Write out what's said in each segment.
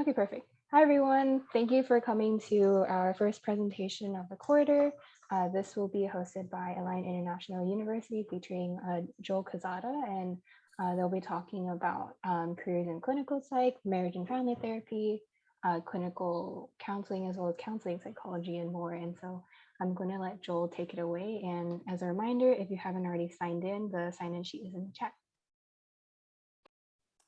Okay, perfect. Hi, everyone. Thank you for coming to our first presentation of the quarter. This will be hosted by Alliant International University featuring Joel Calzada, and they'll be talking about careers in clinical psych, marriage and family therapy, clinical counseling, as well as counseling psychology and more. And so I'm going to let Joel take it away. And as a reminder, if you haven't already signed in, the sign-in sheet is in the chat.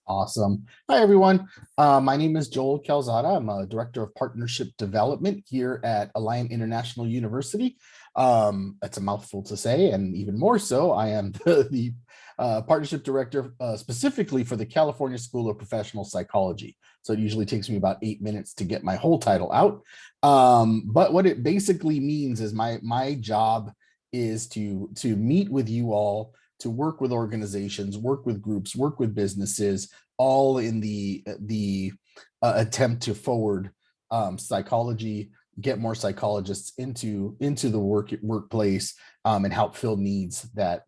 Awesome. Hi, everyone. My name is Joel Calzada. I'm a Director of Partnership Development here at Alliant International University. That's a mouthful to say, and even more so, I am the Partnership Director specifically for the California School of Professional Psychology. So it usually takes me about 8 minutes to get my whole title out. But what it basically means is my job is to meet with you all, to work with organizations, work with groups, work with businesses, all in the attempt to forward psychology, get more psychologists into the workplace, and help fill needs that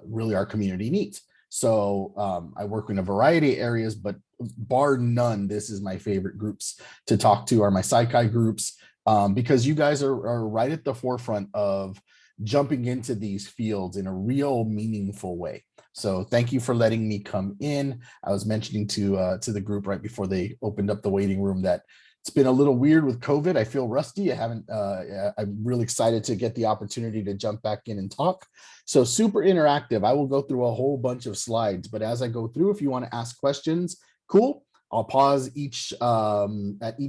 really our community needs. So I work in a variety of areas, but bar none, this is my favorite groups to talk to are my psychi groups, because you guys are right at the forefront of jumping into these fields in a real meaningful way. So thank you for letting me come in. I was mentioning to the group right before they opened up the waiting room that it's been a little weird with COVID. I feel rusty. I'm really excited to get the opportunity to jump back in and talk. So super interactive. I will go through a whole bunch of slides, but as I go through, if you want to ask questions, cool. I'll pause at each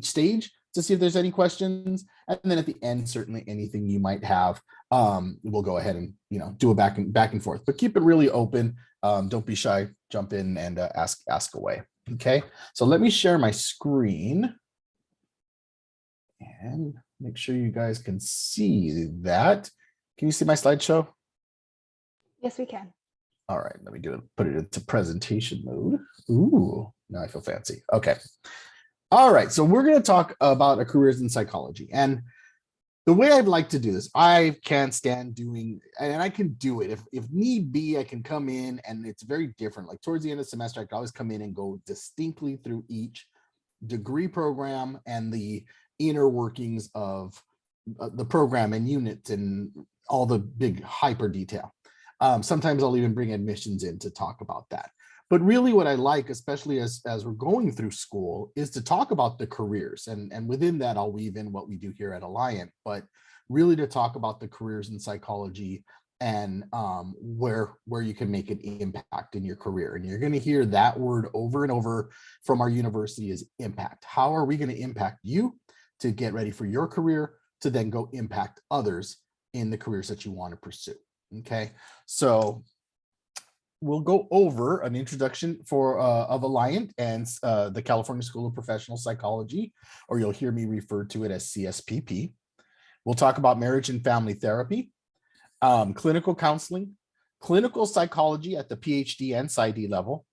stage to see if there's any questions. And then at the end, certainly anything you might have, we'll go ahead and do a back and forth, but keep it really open. Don't be shy, jump in and ask away. Okay, so let me share my screen and make sure you guys can see that. Can you see my slideshow? Yes, we can. All right, let me put it into presentation mode. Ooh, now I feel fancy. Okay. All right, so we're going to talk about careers in psychology. And the way I'd like to do this, I can't stand doing, and I can do it. If need be, I can come in, and it's very different. Like towards the end of the semester, I can always come in and go distinctly through each degree program and the inner workings of the program and units and all the big hyper detail. Sometimes I'll even bring admissions in to talk about that. But really what I like, especially as we're going through school, is to talk about the careers. And within that, I'll weave in what we do here at Alliant, but really to talk about the careers in psychology and where you can make an impact in your career. And you're going to hear that word over and over from our university is impact. How are we going to impact you to get ready for your career to then go impact others in the careers that you want to pursue? Okay, so we'll go over an introduction of Alliant and the California School of Professional Psychology, or you'll hear me refer to it as CSPP. We'll talk about marriage and family therapy, clinical counseling, clinical psychology at the PhD and PsyD level,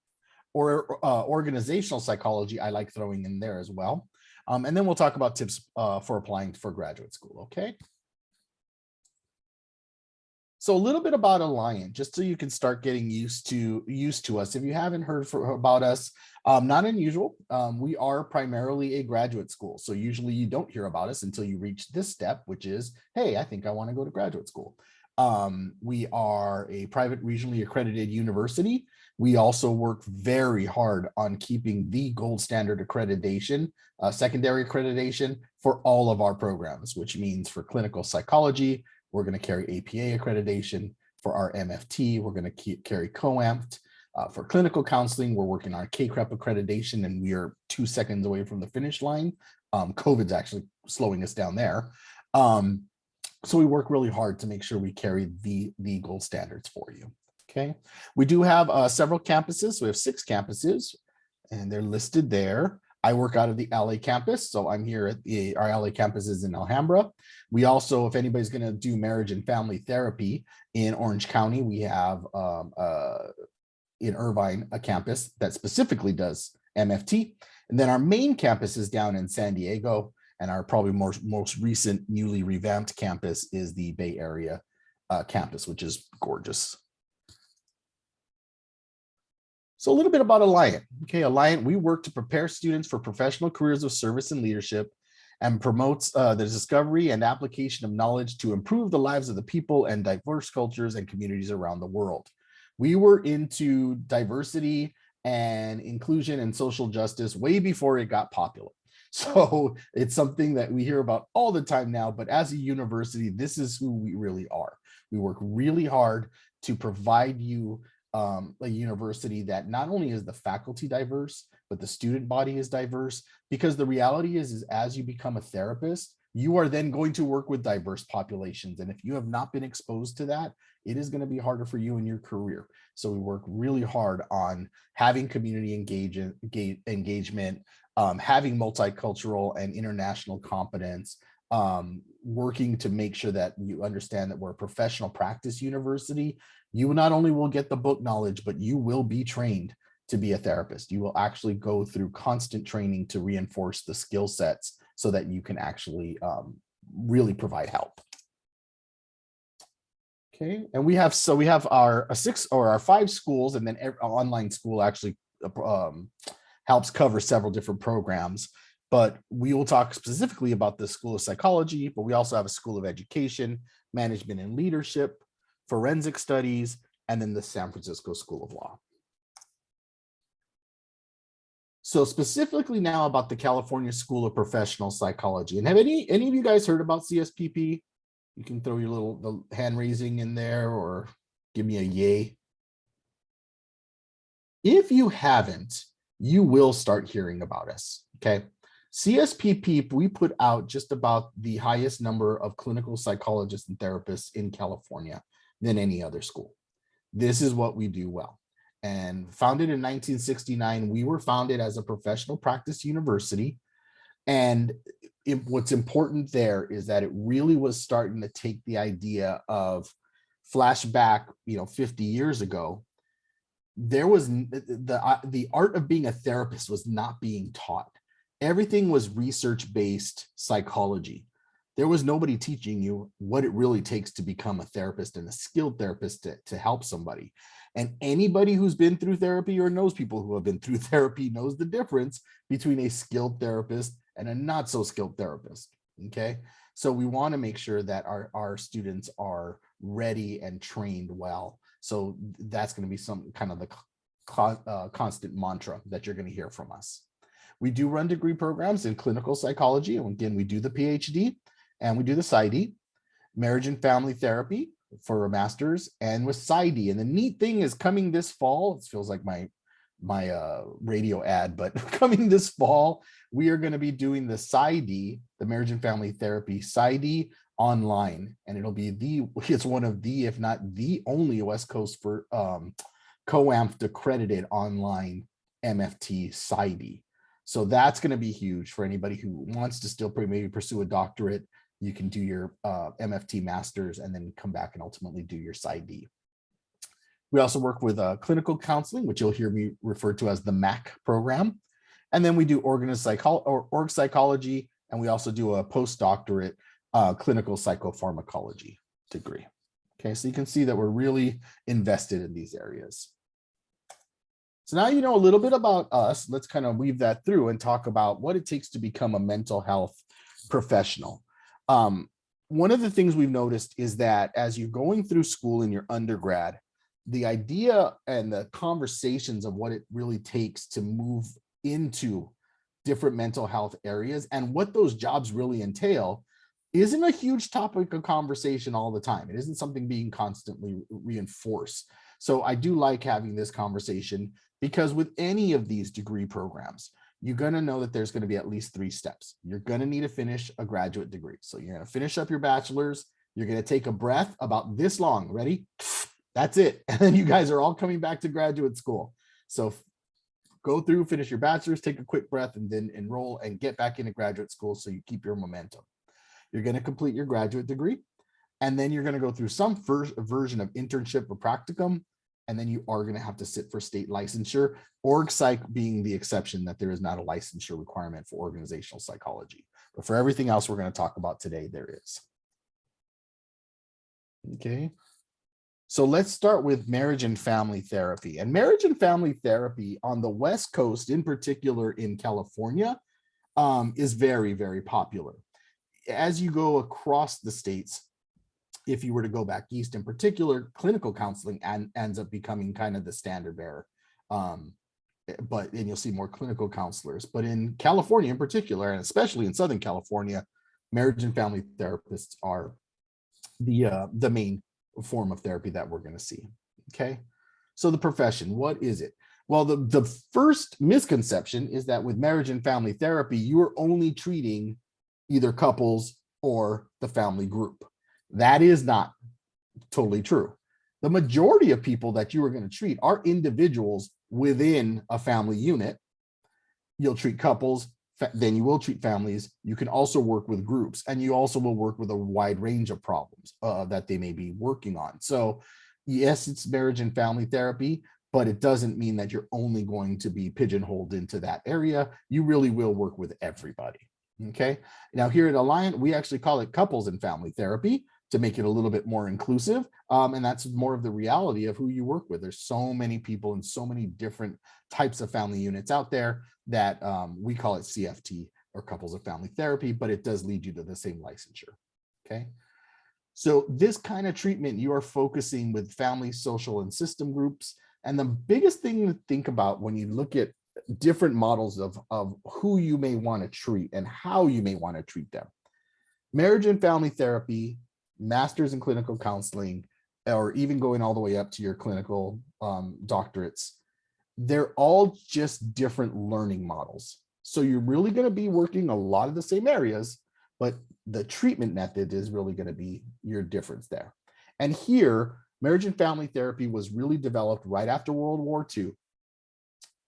or organizational psychology, I like throwing in there as well. And then we'll talk about tips for applying for graduate school, okay? So a little bit about Alliant, just so you can start getting used to us. If you haven't heard about us, not unusual. We are primarily a graduate school. So usually you don't hear about us until you reach this step, which is, hey, I think I want to go to graduate school. We are a private regionally accredited university. We also work very hard on keeping the gold standard accreditation, secondary accreditation for all of our programs, which means for clinical psychology, we're going to carry APA accreditation. For our MFT, we're going to carry COAMPT. For clinical counseling, we're working on CACREP accreditation, and we are 2 seconds away from the finish line. COVID's actually slowing us down there. So we work really hard to make sure we carry the gold standards for you. Okay. We do have several campuses. So we have 6 campuses, and they're listed there. I work out of the LA campus, so I'm here at our LA campus is in Alhambra. We also, if anybody's going to do marriage and family therapy in Orange County, we have in Irvine a campus that specifically does MFT. And then our main campus is down in San Diego, and our probably most recent newly revamped campus is the Bay Area campus, which is gorgeous. So a little bit about Alliant. Okay, Alliant, we work to prepare students for professional careers of service and leadership and promotes the discovery and application of knowledge to improve the lives of the people and diverse cultures and communities around the world. We were into diversity and inclusion and social justice way before it got popular. So it's something that we hear about all the time now, but as a university, this is who we really are. We work really hard to provide you a university that not only is the faculty diverse, but the student body is diverse, because the reality is as you become a therapist, you are then going to work with diverse populations. And if you have not been exposed to that, it is going to be harder for you in your career. So we work really hard on having community engagement, having multicultural and international competence, working to make sure that you understand that we're a professional practice university. You not only will get the book knowledge, but you will be trained to be a therapist. You will actually go through constant training to reinforce the skill sets so that you can actually really provide help. Okay, and we have our 5 schools, and then every online school actually helps cover several different programs. But we will talk specifically about the School of Psychology, but we also have a School of Education, Management and Leadership, Forensic Studies, and then the San Francisco School of Law. So specifically now about the California School of Professional Psychology. And have any of you guys heard about CSPP? You can throw your the hand raising in there or give me a yay. If you haven't, you will start hearing about us, okay? CSPP, we put out just about the highest number of clinical psychologists and therapists in California than any other school. This is what we do well. And founded in 1969, we were founded as a professional practice university. And what's important there is that it really was starting to take the idea of flashback, 50 years ago. There was the art of being a therapist was not being taught. Everything was research-based psychology. There was nobody teaching you what it really takes to become a therapist and a skilled therapist to help somebody. And anybody who's been through therapy or knows people who have been through therapy knows the difference between a skilled therapist and a not so skilled therapist, okay? So we want to make sure that our students are ready and trained well. So that's going to be some kind of the constant mantra that you're going to hear from us. We do run degree programs in clinical psychology. And again, we do the PhD and we do the PsyD, marriage and family therapy for a master's, and with PsyD. And the neat thing is coming this fall, it feels like my radio ad, but coming this fall, we are going to be doing the PsyD, the marriage and family therapy PsyD online. And it'll be it's one of the, if not the only West Coast for COAMF accredited online MFT PsyD. So that's going to be huge for anybody who wants to still maybe pursue a doctorate. You can do your MFT masters and then come back and ultimately do your PsyD. We also work with clinical counseling, which you'll hear me refer to as the MAC program. And then we do org psychology, and we also do a postdoctorate clinical psychopharmacology degree. Okay, so you can see that we're really invested in these areas. So now you know a little bit about us. Let's kind of weave that through and talk about what it takes to become a mental health professional. One of the things we've noticed is that as you're going through school in your undergrad, the idea and the conversations of what it really takes to move into different mental health areas and what those jobs really entail isn't a huge topic of conversation all the time. It isn't something being constantly reinforced. So I do like having this conversation because with any of these degree programs, you're going to know that there's going to be at least 3 steps. You're going to need to finish a graduate degree. So you're going to finish up your bachelor's. You're going to take a breath about this long. Ready? That's it. And then you guys are all coming back to graduate school. So go through, finish your bachelor's, take a quick breath, and then enroll and get back into graduate school so you keep your momentum. You're going to complete your graduate degree, and then you're going to go through some version of internship or practicum, and then you are going to have to sit for state licensure, org psych being the exception that there is not a licensure requirement for organizational psychology. But for everything else we're going to talk about today, there is. Okay. So let's start with marriage and family therapy. And marriage and family therapy on the West Coast, in particular in California, is very, very popular. As you go across the states, if you were to go back east in particular, clinical counseling ends up becoming kind of the standard bearer. And you'll see more clinical counselors. But in California in particular, and especially in Southern California, marriage and family therapists are the main form of therapy that we're going to see. Okay. So the profession, what is it? Well, the first misconception is that with marriage and family therapy, you are only treating either couples or the family group. That is not totally true. The majority of people that you are going to treat are individuals within a family unit. You'll treat couples, then you will treat families. You can also work with groups, and you also will work with a wide range of problems that they may be working on. So yes, it's marriage and family therapy, but it doesn't mean that you're only going to be pigeonholed into that area. You really will work with everybody. Okay. Now here at Alliant, we actually call it couples and family therapy to make it a little bit more inclusive. And that's more of the reality of who you work with. There's so many people and so many different types of family units out there that we call it CFT, or couples of family therapy, but it does lead you to the same licensure. Okay. So this kind of treatment, you are focusing with family, social, and system groups. And the biggest thing to think about when you look at different models of who you may want to treat and how you may want to treat them. Marriage and family therapy, masters in clinical counseling, or even going all the way up to your clinical doctorates, they're all just different learning models. So you're really going to be working a lot of the same areas, but the treatment method is really going to be your difference there. And here, marriage and family therapy was really developed right after World War II.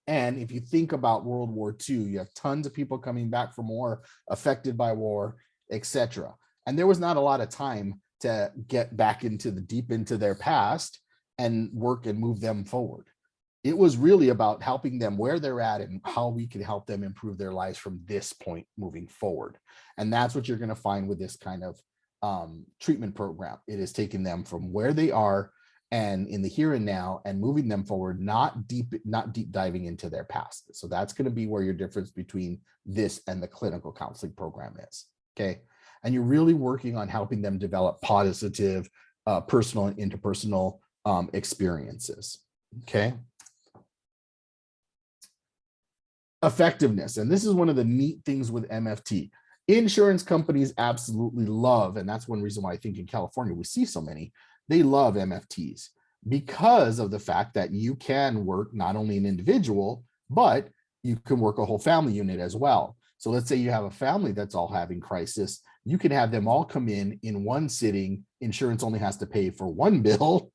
And if you think about World War II, you have tons of people coming back from war, affected by war, etc. And there was not a lot of time to get back into deep into their past and work and move them forward. It was really about helping them where they're at and how we can help them improve their lives from this point moving forward. And that's what you're going to find with this kind of treatment program. It is taking them from where they are and in the here and now and moving them forward, not deep diving into their past. So that's going to be where your difference between this and the clinical counseling program is. Okay. And you're really working on helping them develop positive personal and interpersonal experiences. Okay. Effectiveness. And this is one of the neat things with MFT. Insurance companies absolutely love, and that's one reason why I think in California we see so many, they love MFTs because of the fact that you can work not only an individual, but you can work a whole family unit as well. So let's say you have a family that's all having crisis. You can have them all come in one sitting. Insurance only has to pay for one bill,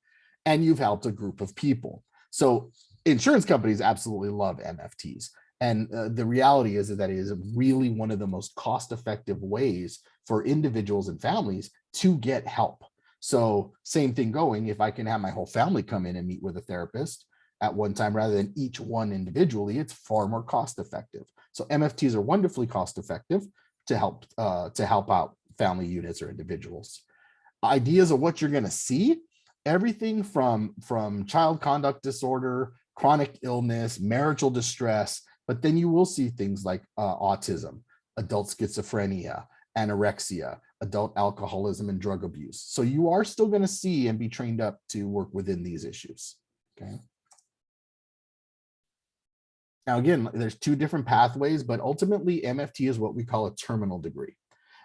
and you've helped a group of people. So insurance companies absolutely love MFTs. And the reality is that it is really one of the most cost-effective ways for individuals and families to get help. So same thing going, if I can have my whole family come in and meet with a therapist at one time rather than each one individually, it's far more cost-effective. So MFTs are wonderfully cost-effective to help out family units or individuals. Ideas of what you're going to see, everything from child conduct disorder, chronic illness, marital distress, but then you will see things like autism, adult schizophrenia, anorexia, adult alcoholism, and drug abuse. So you are still going to see and be trained up to work within these issues. Okay. Now, again, there's two different pathways, but ultimately MFT is what we call a terminal degree.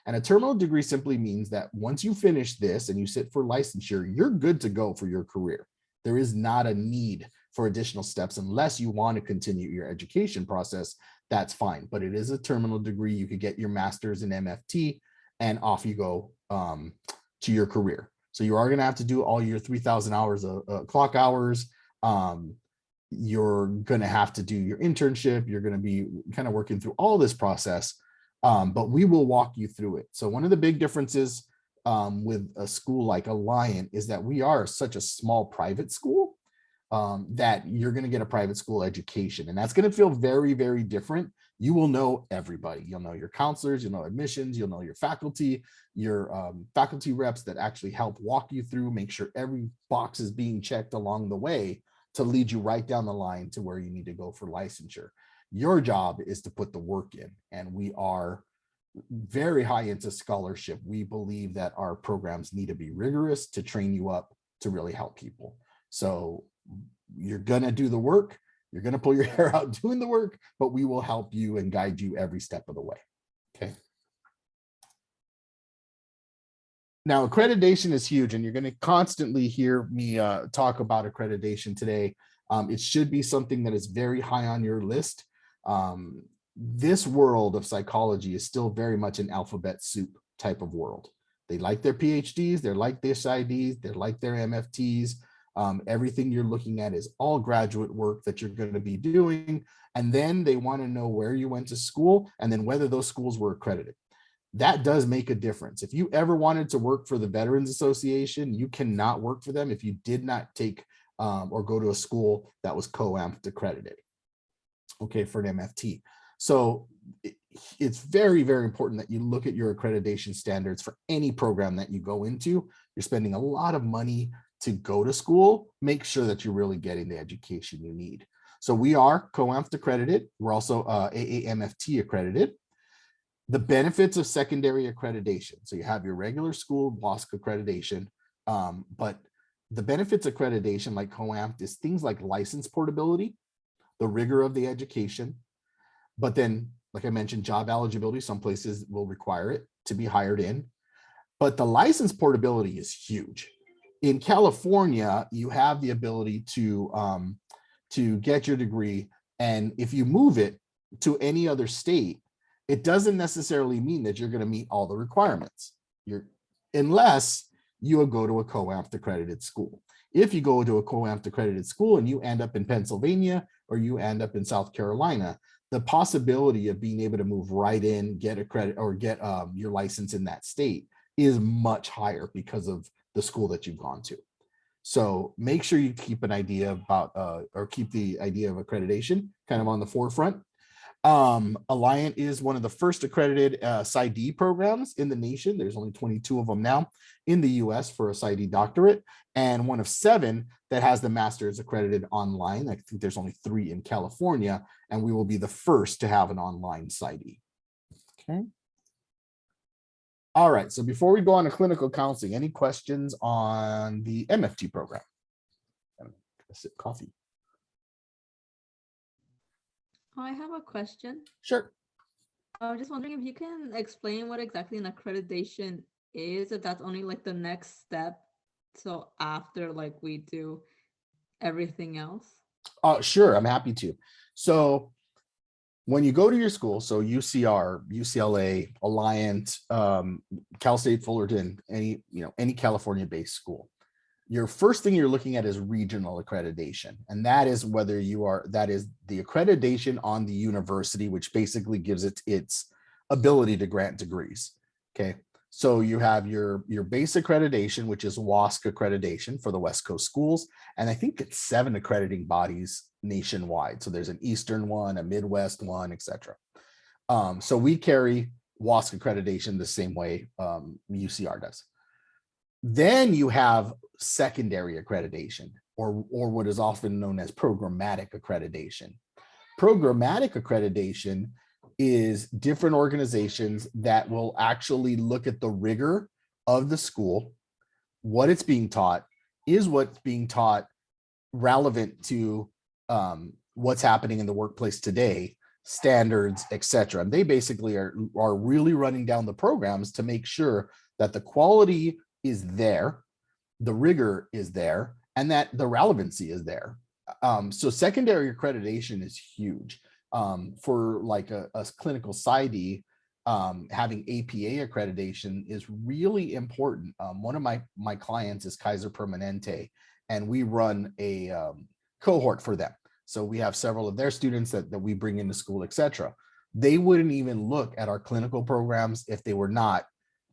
And a terminal degree simply means that once you finish this and you sit for licensure, you're good to go for your career. There is not a need for additional steps unless you want to continue your education process. That's fine, but it is a terminal degree. You could get your master's in MFT and off you go to your career. So you are going to have to do all your 3,000 hours of clock hours. You're going to have to do your internship. You're going to be kind of working through all this process, but we will walk you through it. So one of the big differences with a school like Alliant is that we are such a small private school that you're going to get a private school education, and that's going to feel very, very different you will know everybody. You'll know your counselors, you'll know admissions, you'll know your faculty reps that actually help walk you through, make sure every box is being checked along the way to lead you right down the line to where you need to go for licensure. Your job is to put the work in, and we are very high into scholarship. We believe that our programs need to be rigorous to train you up to really help people. So you're going to do the work. You're going to pull your hair out doing the work, but we will help you and guide you every step of the way. Okay. Now, accreditation is huge, and you're going to constantly hear me talk about accreditation today. It should be something that is very high on your list. This world of psychology is still very much an alphabet soup type of world. They like their PhDs, they're like their PsyDs, they're like their MFTs. Everything you're looking at is all graduate work that you're going to be doing. And then they want to know where you went to school and then whether those schools were accredited. That does make a difference. If you ever wanted to work for the Veterans Association, you cannot work for them if you did not take or go to a school that was COAMT accredited, okay, for an MFT. So it's very, very important that you look at your accreditation standards for any program that you go into. You're spending a lot of money to go to school. Make sure that you're really getting the education you need. So we are COAMT accredited. We're also AAMFT accredited. The benefits of secondary accreditation. So you have your regular school WASC accreditation, but the benefits of accreditation like COAMT is things like license portability, the rigor of the education, but then, like I mentioned, job eligibility. Some places will require it to be hired in, but the license portability is huge. In California, you have the ability to get your degree, and if you move it to any other state, it doesn't necessarily mean that you're going to meet all the requirements. Unless you go to a COAMT accredited school. If you go to a COAMT accredited school and you end up in Pennsylvania or you end up in South Carolina, the possibility of being able to move right in, get a credit or get your license in that state is much higher because of the school that you've gone to. So make sure you keep an idea about or keep the idea of accreditation kind of on the forefront. Alliant is one of the first accredited PsyD programs in the nation. There's only 22 of them now in the US for a PsyD doctorate, and one of 7 that has the master's accredited online. I think there's only 3 in California, and we will be the first to have an online PsyD. Okay. All right, so before we go on to clinical counseling, any questions on the MFT program? Sip coffee. I have a question. Sure. I was just wondering if you can explain what exactly an accreditation is, if that's only like the next step. So after like we do everything else. Sure, I'm happy to. So when you go to your school, so UCR, UCLA, Alliant, Cal State Fullerton, any California-based school, your first thing you're looking at is regional accreditation. And that is whether that is the accreditation on the university, which basically gives it its ability to grant degrees. Okay. So you have your base accreditation, which is WASC accreditation for the West Coast schools. And I think it's 7 accrediting bodies nationwide. So there's an Eastern one, a Midwest one, etc. So we carry WASC accreditation the same way UCR does. Then you have secondary accreditation, or what is often known as programmatic accreditation. Programmatic accreditation is different organizations that will actually look at the rigor of the school, what it's being taught, is what's being taught relevant to what's happening in the workplace today, standards, etc. And they basically are really running down the programs to make sure that the quality is there, the rigor is there, and that the relevancy is there. So secondary accreditation is huge. For like a clinical PsyD, having APA accreditation is really important. One of my clients is Kaiser Permanente, and we run a cohort for them. So we have several of their students that we bring into school, etc. They wouldn't even look at our clinical programs if they were not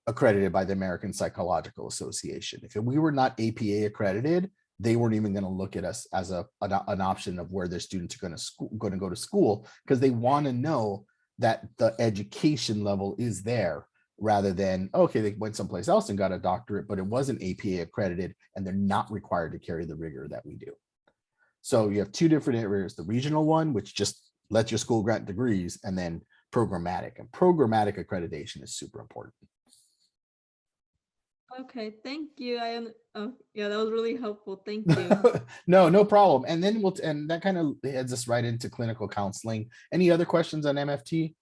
accredited by the American Psychological Association. If we were not APA accredited, they weren't even going to look at us as an option of where their students are going to go to school, because they want to know that the education level is there, rather than, okay, they went someplace else and got a doctorate, but it wasn't APA accredited and they're not required to carry the rigor that we do. So you have two different areas, the regional one, which just lets your school grant degrees, and then programmatic. And programmatic accreditation is super important. Okay, thank you. Oh, yeah, that was really helpful. Thank you. No problem. And then and that kind of heads us right into clinical counseling. Any other questions on MFT?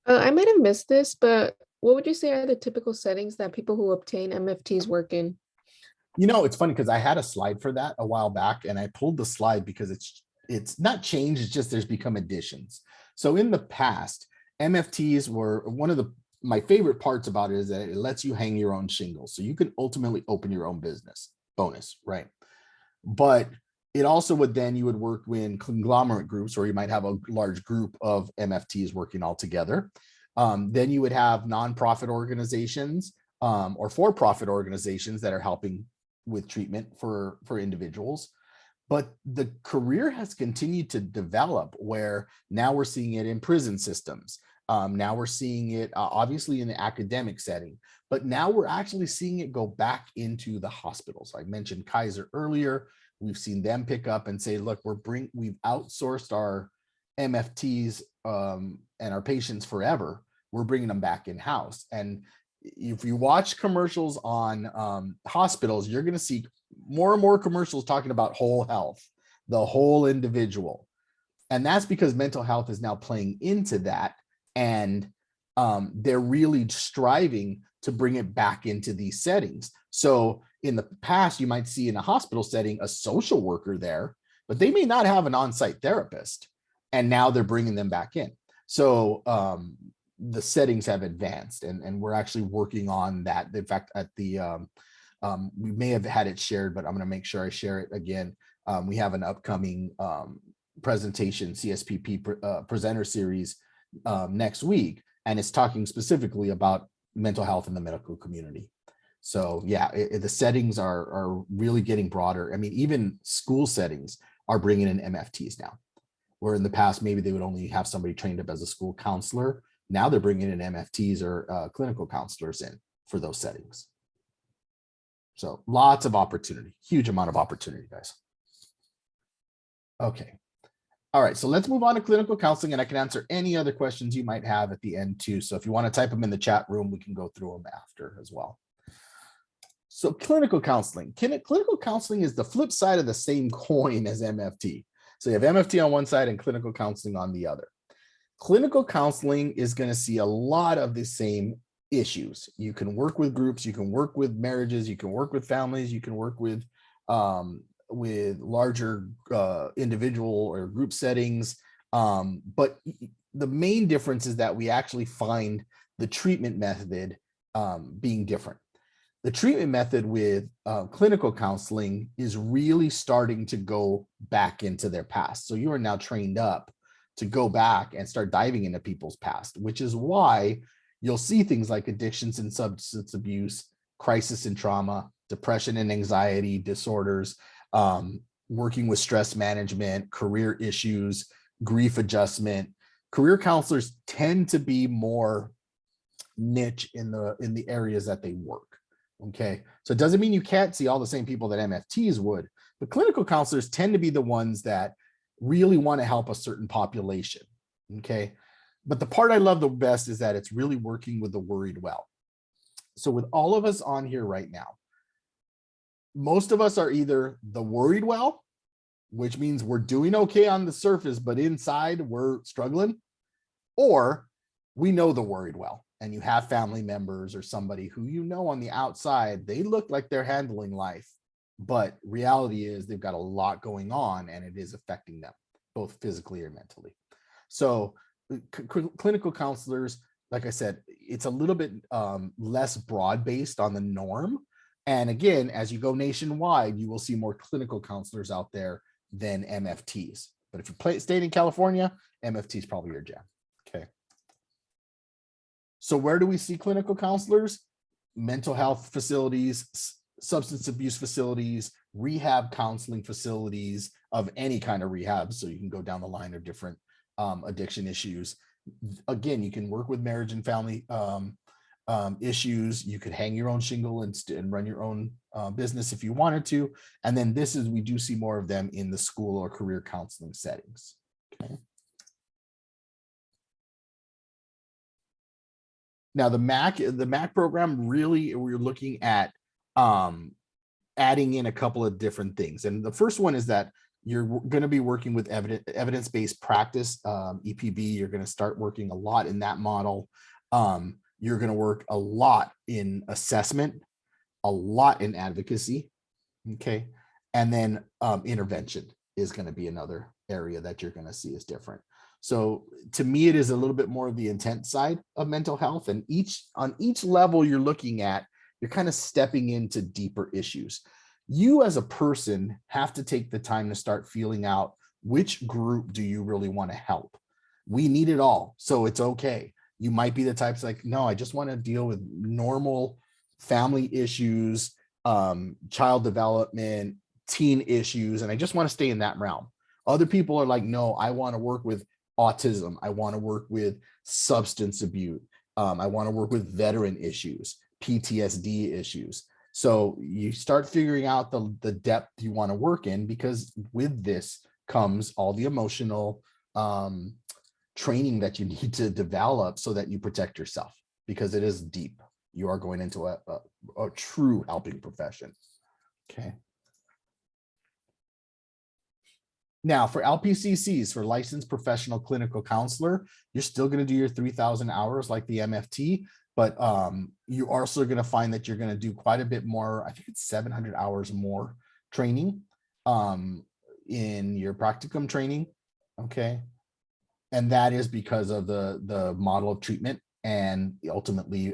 I might have missed this, but what would you say are the typical settings that people who obtain MFTs work in? You know, it's funny because I had a slide for that a while back, and I pulled the slide because it's not changed, it's just there's become additions. So in the past, MFTs were one of my favorite parts about it is that it lets you hang your own shingles. So you can ultimately open your own business. Bonus, right? But it also would then, you would work with conglomerate groups, or you might have a large group of MFTs working all together. Then you would have nonprofit organizations or for-profit organizations that are helping with treatment for individuals. But the career has continued to develop, where now we're seeing it in prison systems. Now we're seeing it obviously in the academic setting, but now we're actually seeing it go back into the hospitals. I mentioned Kaiser earlier. We've seen them pick up and say, look, we've outsourced our MFTs and our patients forever. We're bringing them back in-house. And if you watch commercials on hospitals, you're going to see more and more commercials talking about whole health, the whole individual. And that's because mental health is now playing into that. And they're really striving to bring it back into these settings. So in the past, you might see in a hospital setting a social worker there, but they may not have an on-site therapist. And now they're bringing them back in. So the settings have advanced, and we're actually working on that. In fact, at the we may have had it shared, but I'm going to make sure I share it again. We have an upcoming presentation, CSPP presenter series next week, and it's talking specifically about mental health in the medical community. So yeah, the settings are really getting broader. I mean, even school settings are bringing in MFTs now, where in the past maybe they would only have somebody trained up as a school counselor. Now they're bringing in MFTs or clinical counselors in for those settings. So lots of opportunity, huge amount of opportunity, guys. Okay. All right, so let's move on to clinical counseling, and I can answer any other questions you might have at the end too. So if you want to type them in the chat room, we can go through them after as well. So clinical counseling. Clinical counseling is the flip side of the same coin as MFT. So you have MFT on one side and clinical counseling on the other. Clinical counseling is going to see a lot of the same issues. You can work with groups, you can work with marriages, you can work with families, you can work with larger individual or group settings. But the main difference is that we actually find the treatment method being different. The treatment method with clinical counseling is really starting to go back into their past. So you are now trained up to go back and start diving into people's past, which is why you'll see things like addictions and substance abuse, crisis and trauma, depression and anxiety disorders, working with stress management, career issues, grief adjustment. Career counselors tend to be more niche in the areas that they work. Okay, so it doesn't mean you can't see all the same people that MFTs would, but clinical counselors tend to be the ones that really want to help a certain population. Okay, but the part I love the best is that it's really working with the worried well. So with all of us on here right now, most of us are either the worried well, which means we're doing okay on the surface, but inside we're struggling, or we know the worried well, and you have family members or somebody who you know on the outside, they look like they're handling life, but reality is they've got a lot going on and it is affecting them both physically or mentally. So clinical counselors, like I said, it's a little bit less broad-based on the norm. And again, as you go nationwide, you will see more clinical counselors out there than MFTs. But if you're staying in California, MFT is probably your jam. Okay. So where do we see clinical counselors? Mental health facilities, substance abuse facilities, rehab counseling facilities of any kind of rehab. So you can go down the line of different addiction issues. Again, you can work with marriage and family issues. You could hang your own shingle and run your own business if you wanted to. And then we do see more of them in the school or career counseling settings. Okay. Now the MAC program, really, we're looking at adding in a couple of different things. And the first one is that you're going to be working with evidence-based practice, EPB. You're going to start working a lot in that model. You're going to work a lot in assessment, a lot in advocacy, okay? And then intervention is going to be another area that you're going to see is different. So to me, it is a little bit more of the intent side of mental health. And on each level you're looking at, you're kind of stepping into deeper issues. You as a person have to take the time to start feeling out which group do you really want to help. We need it all, so it's okay. You might be the types like, no, I just want to deal with normal family issues, child development, teen issues, and I just want to stay in that realm. Other people are like, no, I want to work with autism. I want to work with substance abuse. I want to work with veteran issues, PTSD issues. So you start figuring out the depth you want to work in, because with this comes all the emotional training that you need to develop so that you protect yourself, because it is deep. You are going into a true helping profession. Okay. Now for LPCCs, for licensed professional clinical counselor, you're still going to do your 3,000 hours like the MFT, but you're also going to find that you're going to do quite a bit more. I think it's 700 hours more training in your practicum training. Okay. And that is because of the model of treatment and ultimately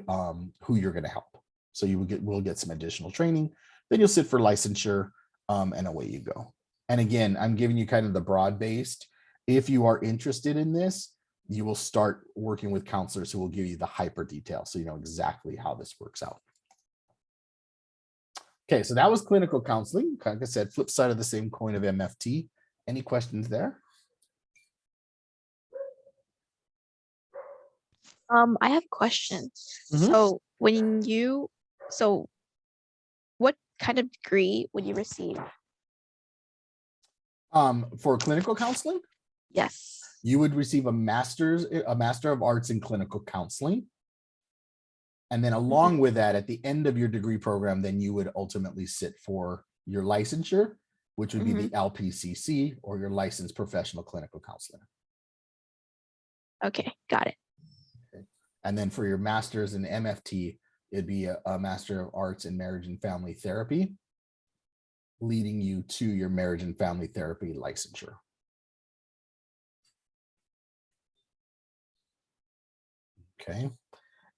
who you're going to help. So you will get some additional training, then you'll sit for licensure, and away you go. And again, I'm giving you kind of the broad-based. If you are interested in this, you will start working with counselors who will give you the hyper detail, so you know exactly how this works out. Okay, so that was clinical counseling. Like I said, flip side of the same coin of MFT. Any questions there? I have a question. So what kind of degree would you receive? For clinical counseling, Yes. you would receive a Master of Arts in Clinical Counseling. And then along with that, at the end of your degree program, then you would ultimately sit for your licensure, which would be the LPCC, or your licensed professional clinical counselor. Okay, got it. Okay. And then for your master's in MFT, it'd be a Master of Arts in Marriage and Family Therapy, leading you to your marriage and family therapy licensure. Okay.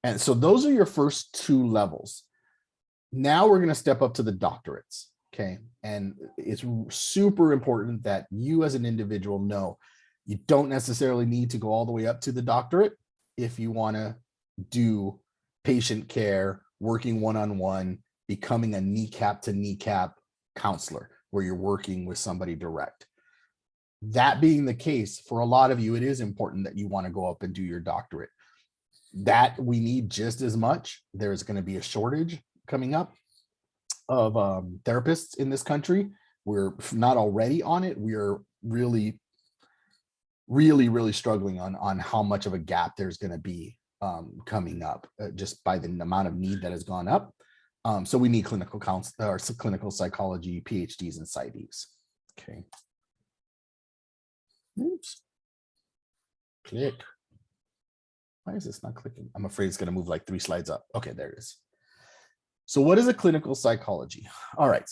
And so those are your first two levels. Now we're going to step up to the doctorates. Okay. And it's super important that you as an individual know you don't necessarily need to go all the way up to the doctorate if you want to do patient care, working one-on-one, becoming a kneecap to kneecap counselor where you're working with somebody direct. That being the case, for a lot of you, it is important that you want to go up and do your doctorate. That we need just as much. There's going to be a shortage coming up of therapists in this country. We're not already on it. We are really struggling on how much of a gap there's going to be coming up just by the amount of need that has gone up. So we need clinical counselor or clinical psychology PhDs and PsyDs. Okay. Oops. Click. Why is this not clicking? I'm afraid it's going to move like 3 slides up. Okay, there it is. So what is a clinical psychology? All right,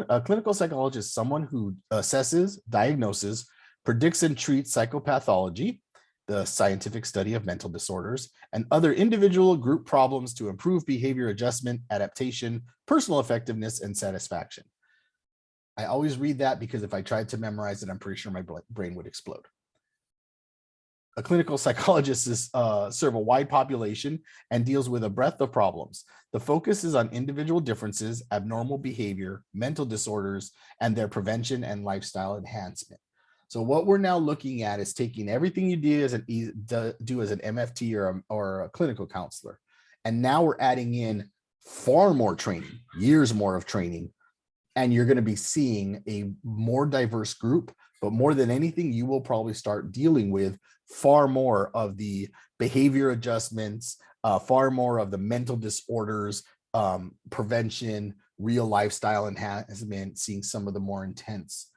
a clinical psychologist is someone who assesses, diagnoses, predicts, and treats psychopathology, the scientific study of mental disorders, and other individual group problems to improve behavior adjustment, adaptation, personal effectiveness, and satisfaction. I always read that because if I tried to memorize it, I'm pretty sure my brain would explode. A clinical psychologist serves a wide population and deals with a breadth of problems. The focus is on individual differences, abnormal behavior, mental disorders, and their prevention and lifestyle enhancement. So what we're now looking at is taking everything you did as do as an MFT or a clinical counselor, and now we're adding in far more training, years more of training, and you're going to be seeing a more diverse group. But more than anything, you will probably start dealing with far more of the behavior adjustments, far more of the mental disorders, prevention, real lifestyle enhancement, seeing some of the more intense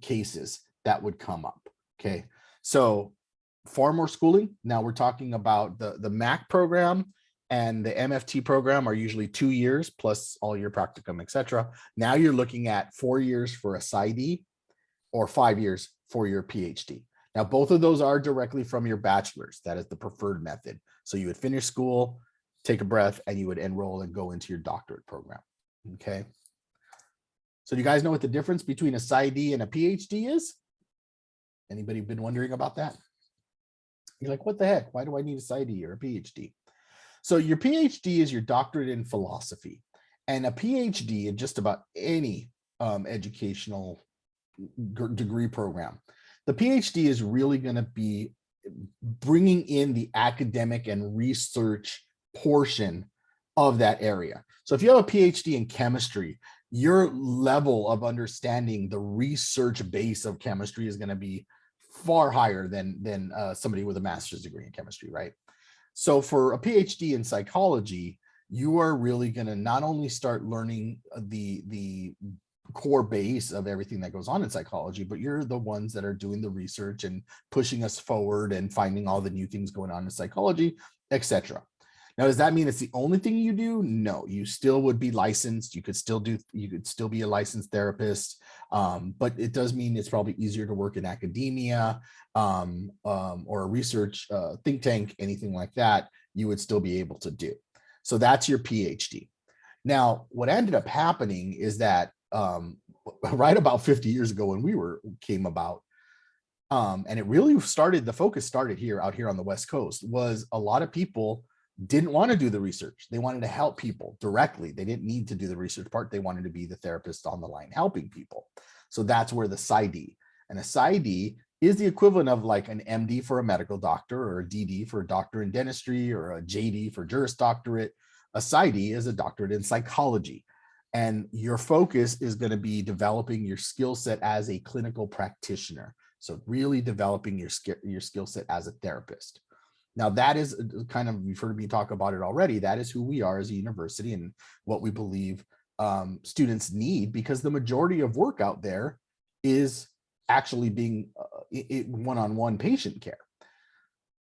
cases that would come up. Okay, so far more schooling. Now we're talking about the MAC program and the MFT program are usually 2 years plus all your practicum, etc. Now you're looking at 4 years for a PsyD or 5 years for your PhD. Now, both of those are directly from your bachelor's. That is the preferred method. So you would finish school, take a breath, and you would enroll and go into your doctorate program. Okay. So do you guys know what the difference between a PsyD and a PhD is? Anybody been wondering about that? You're like, what the heck? Why do I need a PsyD or a PhD? So your PhD is your doctorate in philosophy, and a PhD in just about any educational degree program. The PhD is really going to be bringing in the academic and research portion of that area. So if you have a PhD in chemistry, your level of understanding the research base of chemistry is going to be far higher than somebody with a master's degree in chemistry, right? So for a PhD in psychology, you are really going to not only start learning the core base of everything that goes on in psychology, but you're the ones that are doing the research and pushing us forward and finding all the new things going on in psychology, etc. Now, does that mean it's the only thing you do? No, you still would be licensed. You could still be a licensed therapist, but it does mean it's probably easier to work in academia or a research think tank, anything like that. You would still be able to do. So that's your PhD. Now, what ended up happening is that right about 50 years ago when came about, and it really started, the focus started out here on the West Coast, was a lot of people didn't want to do the research. They wanted to help people directly. They didn't need to do the research part. They wanted to be the therapist on the line helping people. So that's where the PsyD, and a PsyD is the equivalent of like an MD for a medical doctor, or a DD for a doctor in dentistry, or a JD for Juris Doctorate. A PsyD is a doctorate in psychology. And your focus is going to be developing your skill set as a clinical practitioner. So really developing your skill set as a therapist. Now that is kind of, you've heard me talk about it already. That is who we are as a university and what we believe students need, because the majority of work out there is actually being one-on-one patient care.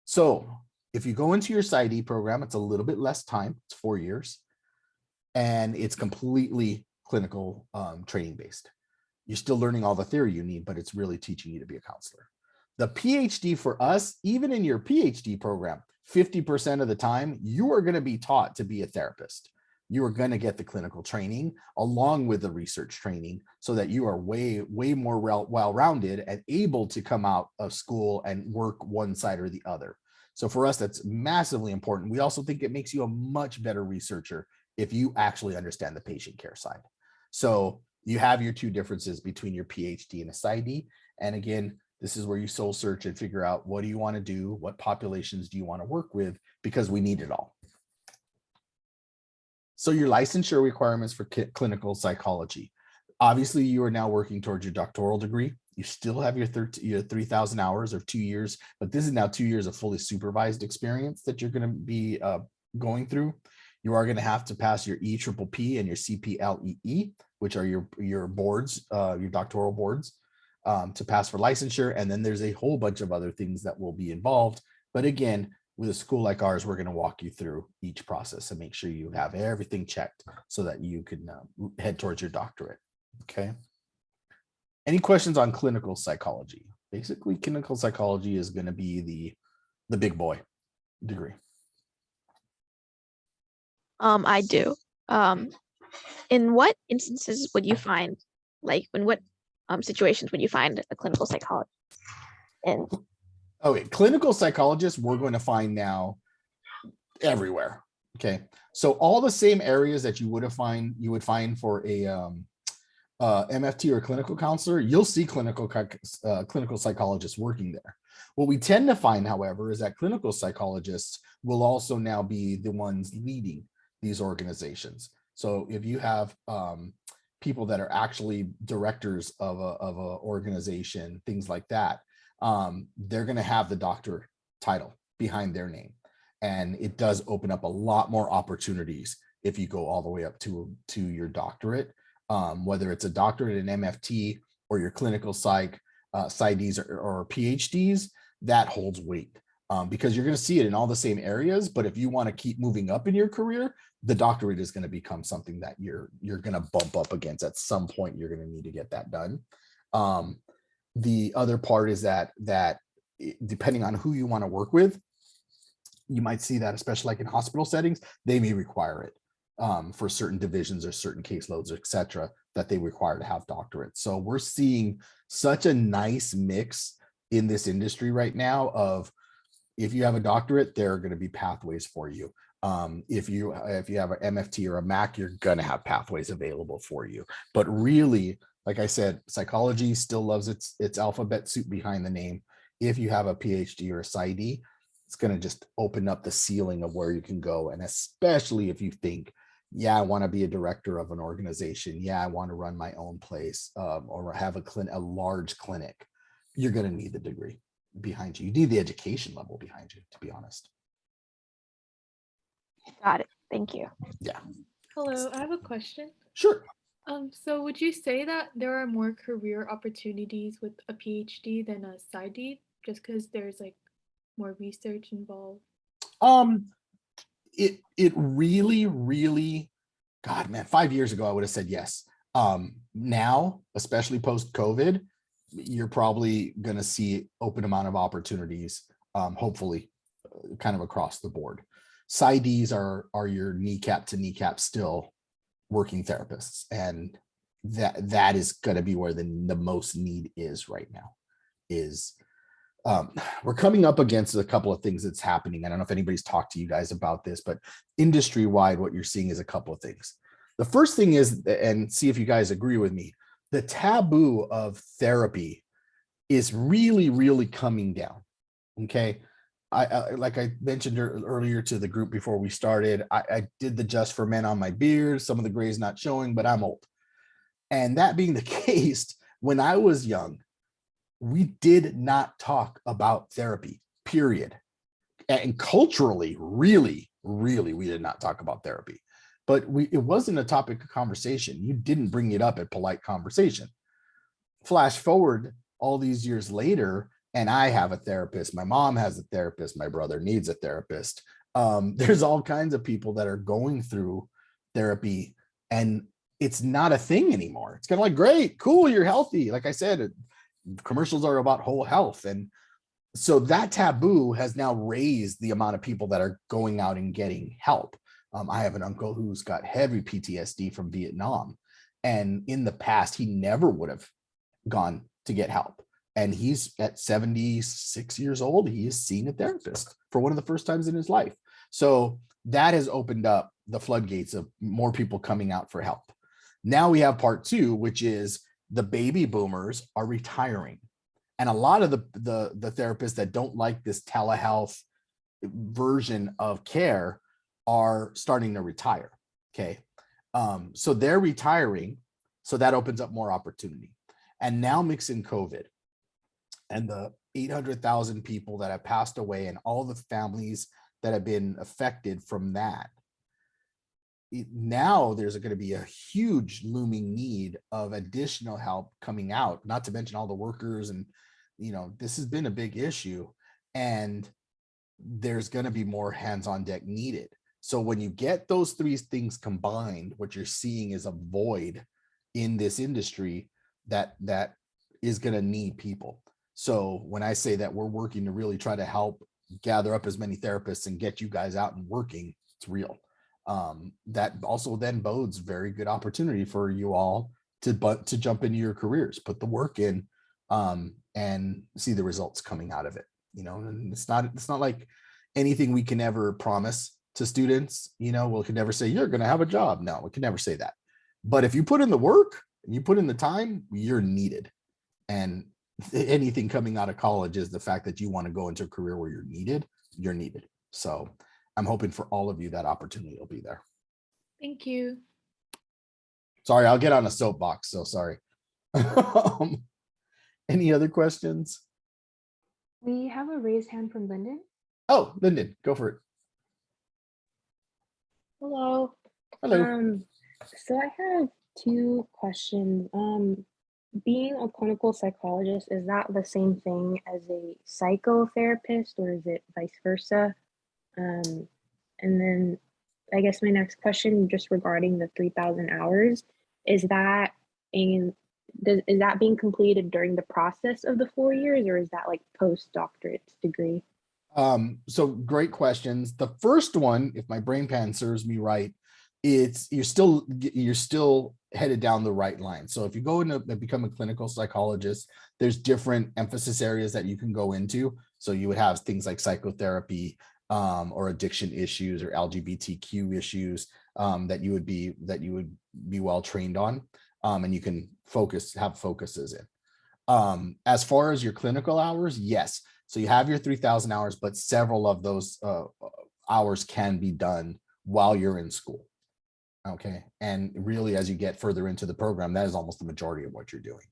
So if you go into your PsyD program, it's a little bit less time. It's 4 years. And it's completely clinical training based. You're still learning all the theory you need, but it's really teaching you to be a counselor. The PhD for us, even in your PhD program, 50% of the time, you are going to be taught to be a therapist. You are going to get the clinical training along with the research training so that you are way more well-rounded and able to come out of school and work one side or the other. So for us, that's massively important. We also think it makes you a much better researcher if you actually understand the patient care side. So you have your two differences between your PhD and a PsyD. And again, this is where you soul search and figure out, what do you want to do? What populations do you want to work with? Because we need it all. So your licensure requirements for clinical psychology. Obviously, you are now working towards your doctoral degree. You still have your 3,000 hours or 2 years, but this is now 2 years of fully supervised experience that you're going to be going through. You are going to have to pass your EPPP and your CPLEE, which are your boards, your doctoral boards, to pass for licensure. And then there's a whole bunch of other things that will be involved. But again, with a school like ours, we're going to walk you through each process and make sure you have everything checked so that you can head towards your doctorate. Okay. Any questions on clinical psychology? Basically, clinical psychology is going to be the big boy degree. I do. In what instances would you find, like, in what situations would you find a clinical psychologist? And okay, clinical psychologists we're going to find now everywhere. Okay, so all the same areas that you would find for MFT or clinical counselor, you'll see clinical psychologists working there. What we tend to find, however, is that clinical psychologists will also now be the ones leading these organizations. So if you have people that are actually directors of a organization, things like that, they're going to have the doctor title behind their name. And it does open up a lot more opportunities if you go all the way up to your doctorate, whether it's a doctorate in MFT or your clinical psych, PsyDs or PhDs, that holds weight because you're going to see it in all the same areas. But if you want to keep moving up in your career, the doctorate is going to become something that you're going to bump up against at some point. You're going to need to get that done. The other part is that depending on who you want to work with, you might see that, especially like in hospital settings, they may require it for certain divisions or certain caseloads, etc., that they require to have doctorates. So we're seeing such a nice mix in this industry right now of, if you have a doctorate, there are going to be pathways for you. If you have an MFT or a MAC, you're going to have pathways available for you. But really, like I said, psychology still loves its alphabet soup behind the name. If you have a PhD or a PsyD, it's going to just open up the ceiling of where you can go. And especially if you think, yeah, I want to be a director of an organization. Yeah, I want to run my own place or have a large clinic. You're going to need the degree behind you. You need the education level behind you, to be honest. Got it. Thank you. Yeah. Hello, I have a question. Sure. So would you say that there are more career opportunities with a PhD than a PsyD, just because there's like more research involved? It really, God, man, 5 years ago, I would have said yes. Now, especially post-COVID, you're probably going to see open amount of opportunities, hopefully kind of across the board. PsyDs are your kneecap to kneecap still working therapists. And that is going to be where the most need is right now. We're coming up against a couple of things that's happening. I don't know if anybody's talked to you guys about this, but industry-wide, what you're seeing is a couple of things. The first thing is, and see if you guys agree with me, the taboo of therapy is really coming down. Okay. I like I mentioned earlier to the group before we started, I did the Just for Men on my beard, some of the gray's not showing, but I'm old. And that being the case, when I was young, we did not talk about therapy, period. And culturally, really, we did not talk about therapy. But it wasn't a topic of conversation. You didn't bring it up at polite conversation. Flash forward all these years later, and I have a therapist. My mom has a therapist. My brother needs a therapist. There's all kinds of people that are going through therapy, and it's not a thing anymore. It's kind of like, great, cool, you're healthy. Like I said, commercials are about whole health. And so that taboo has now raised the amount of people that are going out and getting help. I have an uncle who's got heavy PTSD from Vietnam. And in the past, he never would have gone to get help. And he's at 76 years old. He is seeing a therapist for one of the first times in his life. So that has opened up the floodgates of more people coming out for help. Now we have part two, which is the baby boomers are retiring. And a lot of the therapists that don't like this telehealth version of care are starting to retire. Okay. So they're retiring. So that opens up more opportunity. And now mix in COVID and the 800,000 people that have passed away and all the families that have been affected from that. Now there's going to be a huge looming need of additional help coming out, not to mention all the workers. And, this has been a big issue, and there's going to be more hands on deck needed. So when you get those three things combined, what you're seeing is a void in this industry that is going to need people. So when I say that we're working to really try to help gather up as many therapists and get you guys out and working, it's real. That also then bodes very good opportunity for you all to jump into your careers, put the work in, and see the results coming out of it. And it's not like anything we can ever promise to students. We can never say you're going to have a job. No, we can never say that. But if you put in the work, You put in the time, you're needed. And anything coming out of college is the fact that you want to go into a career where you're needed. So I'm hoping for all of you that opportunity will be there. Thank you. Sorry, I'll get on a soapbox. So sorry. Any other questions? We have a raised hand from Lyndon. Oh, Lyndon, go for it. Hello. Hello. So I have two questions. Being a clinical psychologist, is that the same thing as a psychotherapist, or is it vice versa? And then I guess my next question, just regarding the 3,000 hours, is that is that being completed during the process of the 4 years, or is that like post-doctorate degree? So great questions. The first one, if my brain pan serves me right, you're still headed down the right line. So if you go into become a clinical psychologist, there's different emphasis areas that you can go into. So you would have things like psychotherapy, or addiction issues, or LGBTQ issues, that you would be well trained on, and you can have focuses in. As far as your clinical hours, yes. So you have your 3,000 hours, but several of those hours can be done while you're in school. Okay. And really, as you get further into the program, that is almost the majority of what you're doing.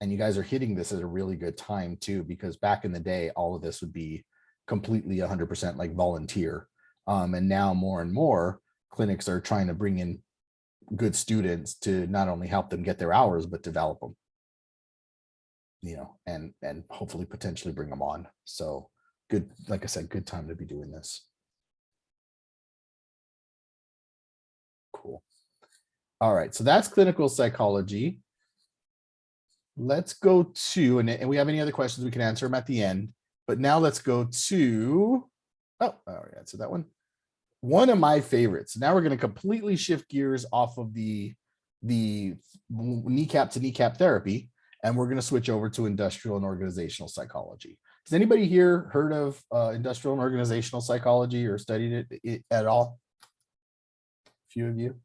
And you guys are hitting this at a really good time too, because back in the day, all of this would be completely 100% like volunteer. And now more and more clinics are trying to bring in good students to not only help them get their hours, but develop them, and hopefully potentially bring them on. So good, like I said, good time to be doing this. Cool. All right, so that's clinical psychology. Let's go to, and we have any other questions, we can answer them at the end. But now let's go to, I already answered that one. One of my favorites. Now we're going to completely shift gears off of the kneecap to kneecap therapy, and we're going to switch over to industrial and organizational psychology. Has anybody here heard of industrial and organizational psychology or studied it at all? A few of you.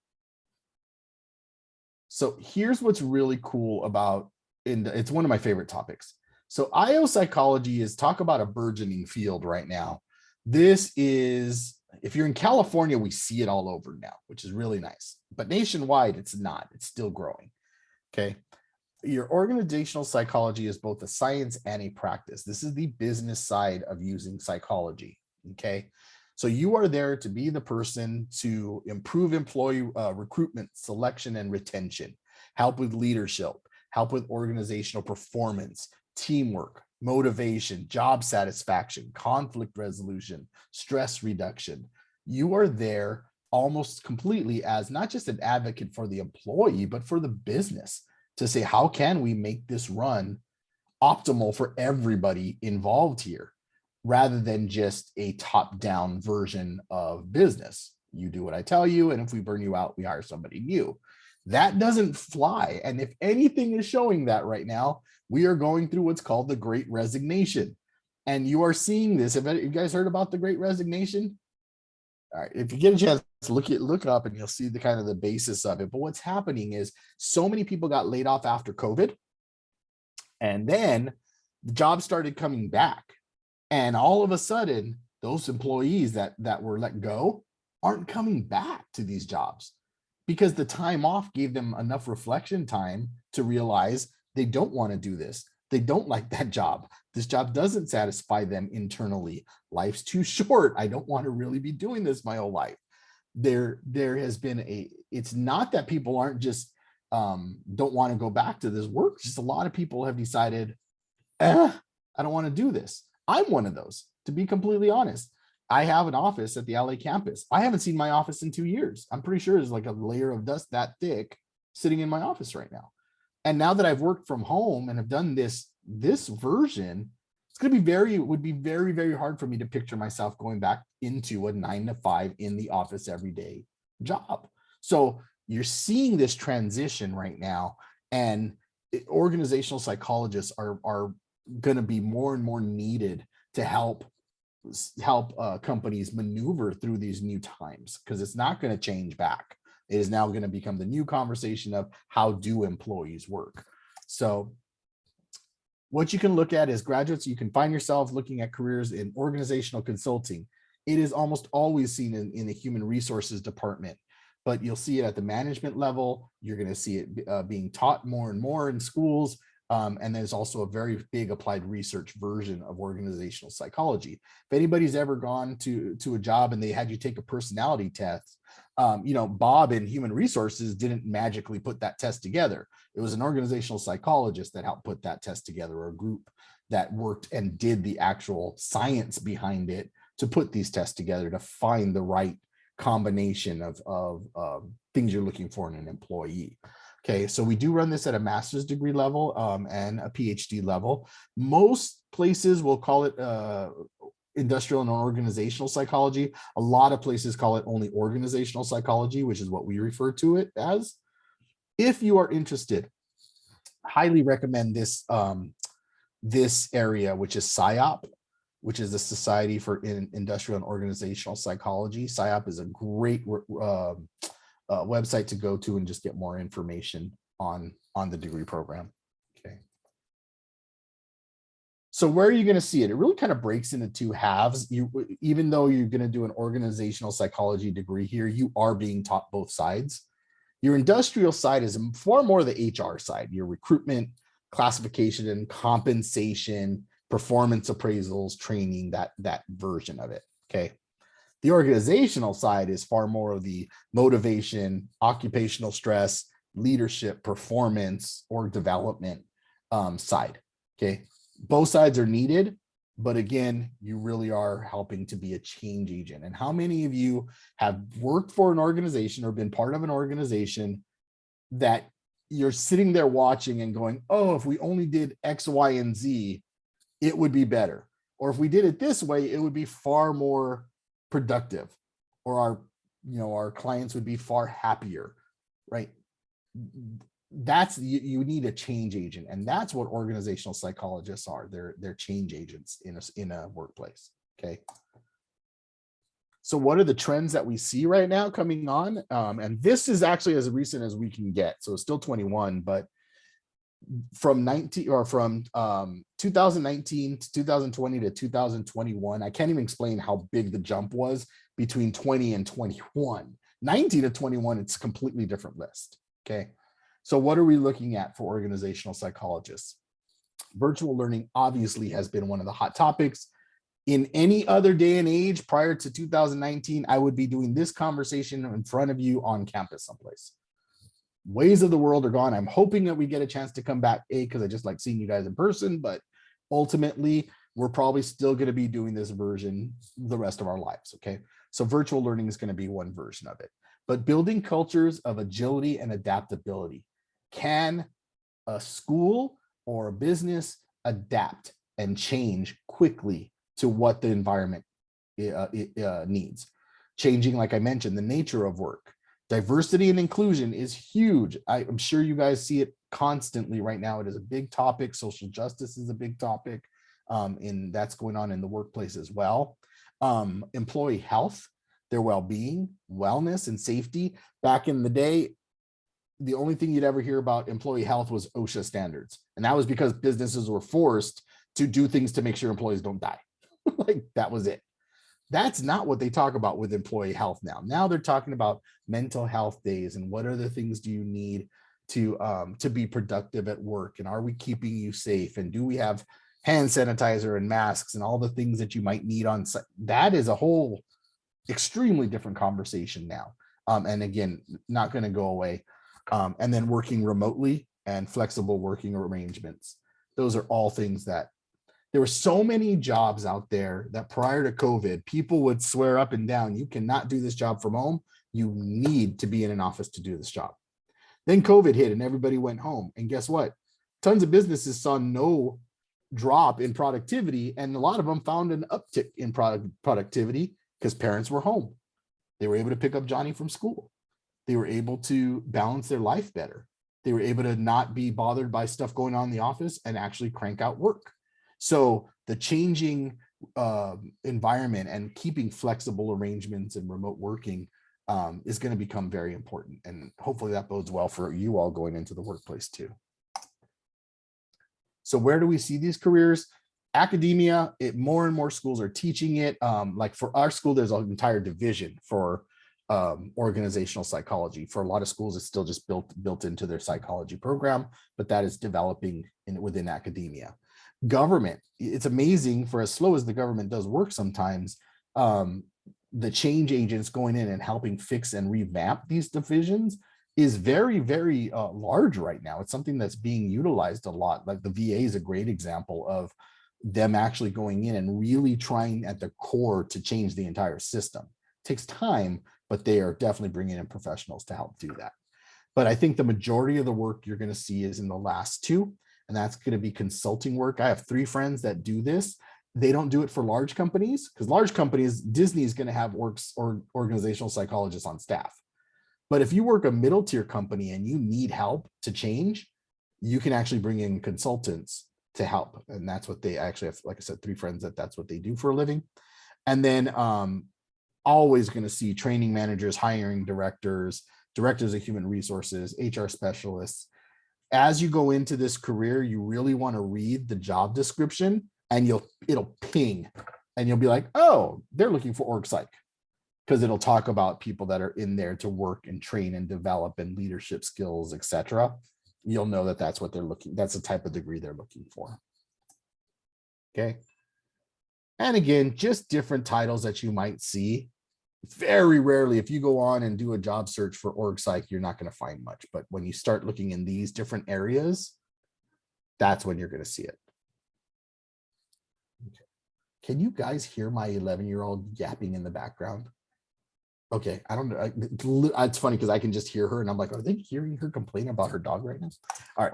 So here's what's really cool about, it's one of my favorite topics. So IO psychology is, talk about a burgeoning field right now. This is, if you're in California, we see it all over now, which is really nice. But nationwide, it's not. It's still growing. Okay. Your organizational psychology is both a science and a practice. This is the business side of using psychology. Okay. So you are there to be the person to improve employee recruitment, selection, and retention, help with leadership, help with organizational performance, teamwork, motivation, job satisfaction, conflict resolution, stress reduction. You are there almost completely as not just an advocate for the employee, but for the business, to say, how can we make this run optimal for everybody involved here, rather than just a top-down version of business. You do what I tell you, and if we burn you out, we hire somebody new. That doesn't fly. And if anything is showing that right now, we are going through what's called the Great Resignation. And you are seeing this. Have you guys heard about the Great Resignation? All right, if you get a chance to look it up, and you'll see the kind of the basis of it. But what's happening is so many people got laid off after COVID, and then the jobs started coming back. And all of a sudden, those employees that were let go aren't coming back to these jobs, because the time off gave them enough reflection time to realize they don't want to do this. They don't like that job. This job doesn't satisfy them internally. Life's too short. I don't want to really be doing this my whole life. There has been it's not that people aren't just don't want to go back to this work. Just a lot of people have decided, I don't want to do this. I'm one of those, to be completely honest. I have an office at the LA campus. I haven't seen my office in 2 years. I'm pretty sure there's like a layer of dust that thick sitting in my office right now. And now that I've worked from home and have done this version, it would be very, very hard for me to picture myself going back into a 9 to 5 in the office every day job. So you're seeing this transition right now, and organizational psychologists are going to be more and more needed to help companies maneuver through these new times, because it's not going to change back. It is now going to become the new conversation of how do employees work. So what you can look at is graduates, you can find yourself looking at careers in organizational consulting. It is almost always seen in the human resources department, but you'll see it at the management level. You're going to see it being taught more and more in schools. And there's also a very big applied research version of organizational psychology. If anybody's ever gone to a job and they had you take a personality test, Bob in human resources didn't magically put that test together. It was an organizational psychologist that helped put that test together, or a group that worked and did the actual science behind it to put these tests together to find the right combination of things you're looking for in an employee. Okay, so we do run this at a master's degree level and a PhD level. Most places will call it industrial and organizational psychology. A lot of places call it only organizational psychology, which is what we refer to it as. If you are interested, highly recommend this this area, which is SIOP, which is the Society for Industrial and Organizational Psychology. SIOP is a great website to go to and just get more information on the degree program. Okay. So where are you going to see it? It really kind of breaks into two halves. Even though you're going to do an organizational psychology degree here, you are being taught both sides. Your industrial side is far more the HR side, your recruitment, classification, and compensation, performance appraisals, training, that version of it. Okay. The organizational side is far more of the motivation, occupational stress, leadership, performance, or development side. Okay. Both sides are needed, but again, you really are helping to be a change agent. And how many of you have worked for an organization or been part of an organization that you're sitting there watching and going, oh, if we only did X, Y, and Z, it would be better. Or if we did it this way, it would be far more productive, or our clients would be far happier, right? That's you need a change agent, and that's what organizational psychologists are. They're change agents in a workplace. Okay. So what are the trends that we see right now coming on? And this is actually as recent as we can get. So it's still 21, but from 2019 to 2020 to 2021, I can't even explain how big the jump was between 20 and 21. 19 to 21, it's a completely different list. Okay. So what are we looking at for organizational psychologists? Virtual learning obviously has been one of the hot topics. In any other day and age prior to 2019, I would be doing this conversation in front of you on campus someplace. Ways of the world are gone. I'm hoping that we get a chance to come back, because I just like seeing you guys in person, but ultimately we're probably still going to be doing this version the rest of our lives. Okay. So virtual learning is going to be one version of it, but building cultures of agility and adaptability. Can a school or a business adapt and change quickly to what the environment needs? Changing, like I mentioned, the nature of work. Diversity and inclusion is huge. I'm sure you guys see it constantly right now. It is a big topic. Social justice is a big topic, and that's going on in the workplace as well. Employee health, their well-being, wellness, and safety. Back in the day, the only thing you'd ever hear about employee health was OSHA standards. And that was because businesses were forced to do things to make sure employees don't die. Like, that was it. That's not what they talk about with employee health now. Now they're talking about mental health days and what other things do you need to be productive at work, and are we keeping you safe, and do we have hand sanitizer and masks and all the things that you might need on site. That is a whole extremely different conversation now. And again, not going to go away. And then working remotely and flexible working arrangements. Those are all things that there were so many jobs out there that prior to COVID, people would swear up and down, you cannot do this job from home. You need to be in an office to do this job. Then COVID hit and everybody went home. And guess what? Tons of businesses saw no drop in productivity. And a lot of them found an uptick in productivity because parents were home. They were able to pick up Johnny from school. They were able to balance their life better. They were able to not be bothered by stuff going on in the office and actually crank out work. So the changing environment and keeping flexible arrangements and remote working is going to become very important. And hopefully that bodes well for you all going into the workplace too. So where do we see these careers? Academia, more and more schools are teaching it. Like for our school, there's an entire division for organizational psychology. For a lot of schools, it's still just built into their psychology program, but that is developing within academia. Government, it's amazing for as slow as the government does work sometimes, the change agents going in and helping fix and revamp these divisions is very, very large right now. It's something that's being utilized a lot. Like the VA is a great example of them actually going in and really trying at the core to change the entire system. It takes time, but they are definitely bringing in professionals to help do that. But I think the majority of the work you're going to see is in the last two, and that's going to be consulting work. I have 3 friends that do this. They don't do it for large companies because large companies, Disney is going to have organizational psychologists on staff. But if you work a middle tier company and you need help to change, you can actually bring in consultants to help. And that's what they actually have, like I said, 3 friends that's what they do for a living. And then always going to see training managers, hiring directors of human resources, HR specialists. As you go into this career, you really want to read the job description and it'll ping and you'll be like, oh, they're looking for org psych, because it'll talk about people that are in there to work and train and develop and leadership skills, etc. You'll know that that's what they're looking, that's the type of degree they're looking for. Okay. And again, just different titles that you might see. Very rarely, if you go on and do a job search for org psych, you're not going to find much. But when you start looking in these different areas, that's when you're going to see it. Okay. Can you guys hear my 11-year-old yapping in the background? Okay, I don't know. It's funny because I can just hear her and I'm like, are they hearing her complain about her dog right now? All right.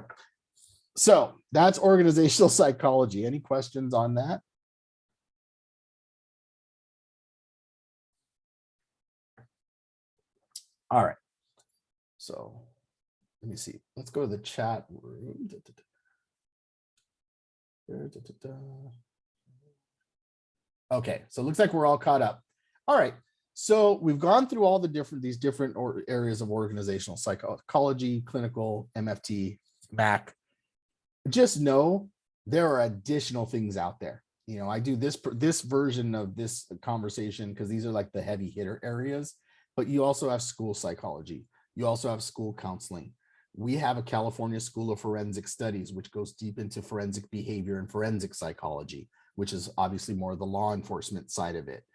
So that's organizational psychology. Any questions on that? All right. So let me see. Let's go to the chat room. Okay, so it looks like we're all caught up. All right. So we've gone through all these different areas of organizational psychology, clinical, MFT, MAC. Just know there are additional things out there. You know, I do this version of this conversation because these are like the heavy hitter areas, but you also have school psychology. You also have school counseling. We have a California School of Forensic Studies, which goes deep into forensic behavior and forensic psychology, which is obviously more the law enforcement side of it.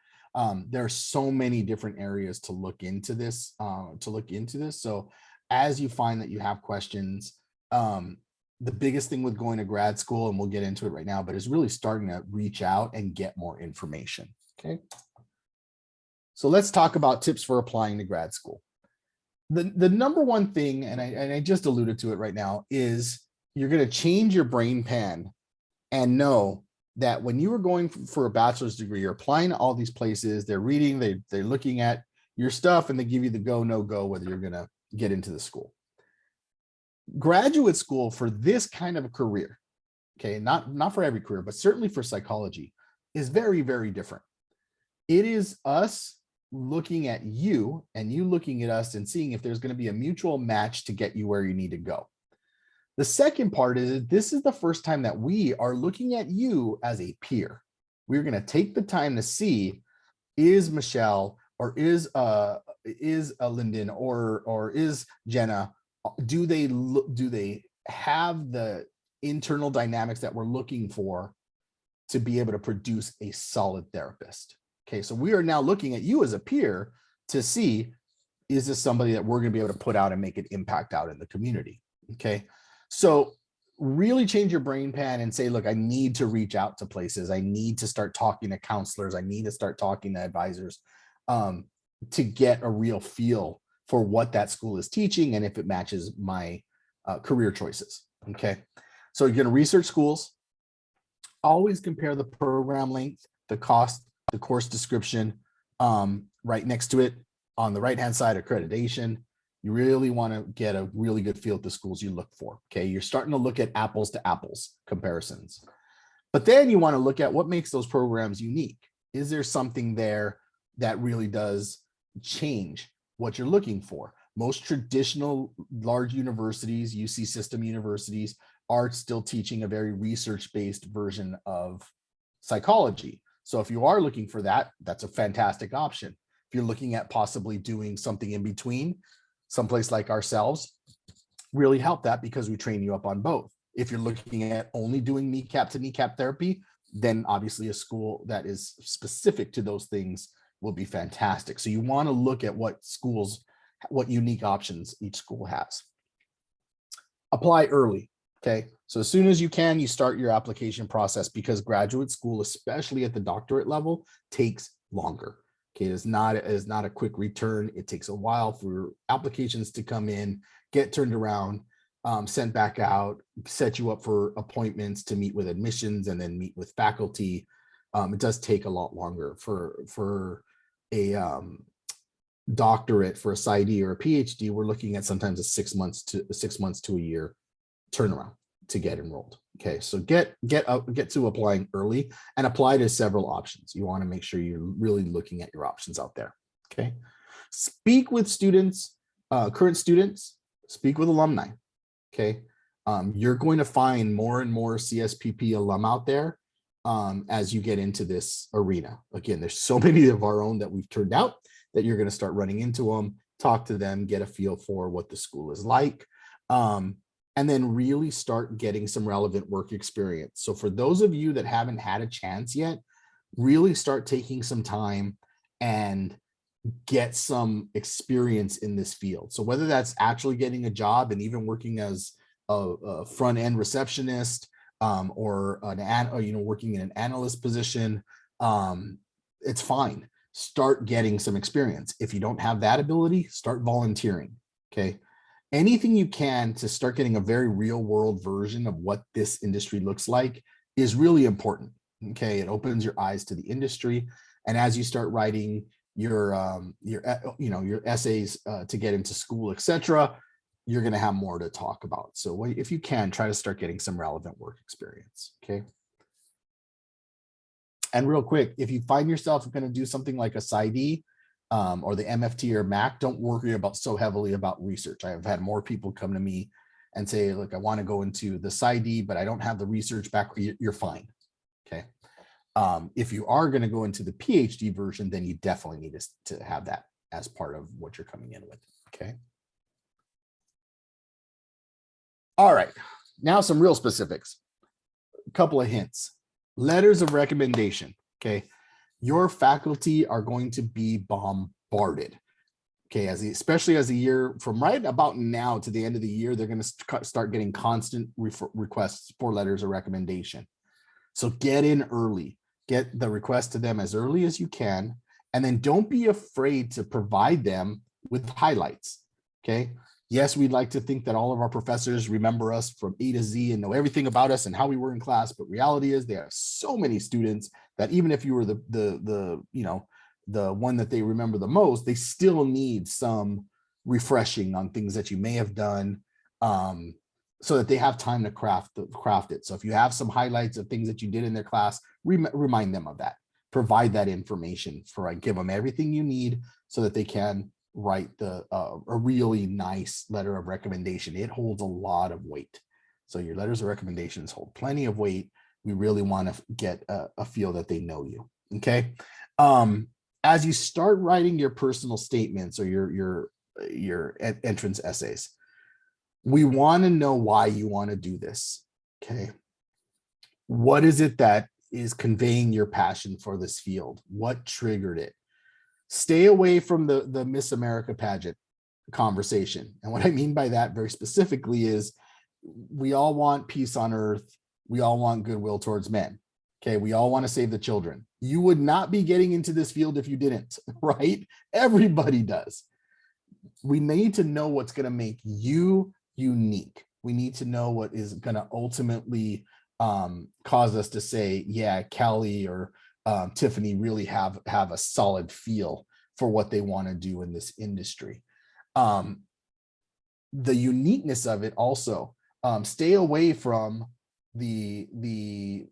There are so many different areas to look into this. So as you find that you have questions, the biggest thing with going to grad school, and we'll get into it right now, but is really starting to reach out and get more information. Okay. So let's talk about tips for applying to grad school. The number one thing, and I just alluded to it right now, is you're going to change your brain pan and know that when you were going for a bachelor's degree, you're applying to all these places, they're reading, they're looking at your stuff, and they give you the go, no go, whether you're going to get into the school. Graduate school for this kind of a career, okay, not for every career, but certainly for psychology, is very, very different. It is us looking at you and you looking at us and seeing if there's going to be a mutual match to get you where you need to go. The second part is this is the first time that we are looking at you as a peer. We're going to take the time to see, is Michelle or is Lyndon or is Jenna, do they have the internal dynamics that we're looking for to be able to produce a solid therapist? Okay, so we are now looking at you as a peer to see, is this somebody that we're going to be able to put out and make an impact out in the community? Okay, so really change your brain pan and say, look, I need to reach out to places. I need to start talking to counselors. I need to start talking to advisors to get a real feel for what that school is teaching and if it matches my career choices. Okay, so you're going to research schools. Always compare the program length, the cost, the course description, right next to it on the right-hand side, accreditation. You really want to get a really good feel of the schools you look for. Okay, you're starting to look at apples to apples comparisons. But then you want to look at what makes those programs unique. Is there something there that really does change what you're looking for. Most traditional large universities, UC system universities, are still teaching a very research-based version of psychology. So if you are looking for that, that's a fantastic option. If you're looking at possibly doing something in between, someplace like ourselves, really help that because we train you up on both. If you're looking at only doing kneecap to kneecap therapy, then obviously a school that is specific to those things will be fantastic. So you want to look at what unique options each school has. Apply early. Okay. So as soon as you can, you start your application process, because graduate school, especially at the doctorate level, takes longer. Okay. It is not a quick return. It takes a while for applications to come in, get turned around, sent back out, set you up for appointments to meet with admissions and then meet with faculty. It does take a lot longer for a doctorate. For a PsyD or a PhD, we're looking at sometimes a 6 months to a year turnaround to get enrolled. Okay, so get to applying early and apply to several options. You want to make sure you're really looking at your options out there. Okay, speak with students, current students, speak with alumni. Okay, you're going to find more and more CSPP alum out there as you get into this arena. Again, there's so many of our own that we've turned out that you're going to start running into them, talk to them, get a feel for what the school is like, and then really start getting some relevant work experience. So for those of you that haven't had a chance yet, really start taking some time and get some experience in this field. So whether that's actually getting a job and even working as a front end receptionist, or working in an analyst position, it's fine. Start getting some experience. If you don't have that ability, start volunteering. Okay, anything you can to start getting a very real world version of what this industry looks like is really important. Okay, it opens your eyes to the industry, and as you start writing your essays to get into school, etc., you're going to have more to talk about. So if you can, try to start getting some relevant work experience. Okay. And real quick, if you find yourself going to do something like a PsyD or the MFT or MAC, don't worry so heavily about research. I have had more people come to me and say, look, I want to go into the PsyD, but I don't have the research background. You're fine. Okay. If you are going to go into the PhD version, then you definitely need to have that as part of what you're coming in with. Okay. All right, now some real specifics. A couple of hints. Letters of recommendation. Okay, your faculty are going to be bombarded. Okay, especially as the year from right about now to the end of the year, they're going to start getting constant requests for letters of recommendation. So get in early. Get the request to them as early as you can, and then don't be afraid to provide them with highlights. Okay. Yes, we'd like to think that all of our professors remember us from A to Z and know everything about us and how we were in class, but reality is they have so many students that even if you were the one that they remember the most, they still need some refreshing on things that you may have done, so that they have time to craft it. So if you have some highlights of things that you did in their class, remind them of that. Provide that information give them everything you need so that they can write a really nice letter of recommendation. It holds a lot of weight. So your letters of recommendations hold plenty of weight. We really want to get a feel that they know you. Okay. As you start writing your personal statements or your entrance essays, we want to know why you want to do this. Okay. What is it that is conveying your passion for this field? What triggered it? Stay away from the Miss America pageant conversation. And what I mean by that very specifically is we all want peace on earth. We all want goodwill towards men. Okay. We all want to save the children. You would not be getting into this field if you didn't, right? Everybody does. We need to know what's going to make you unique. We need to know what is going to ultimately cause us to say, yeah, Kelly or Tiffany really have a solid feel for what they want to do in this industry. The uniqueness of it also, stay away from the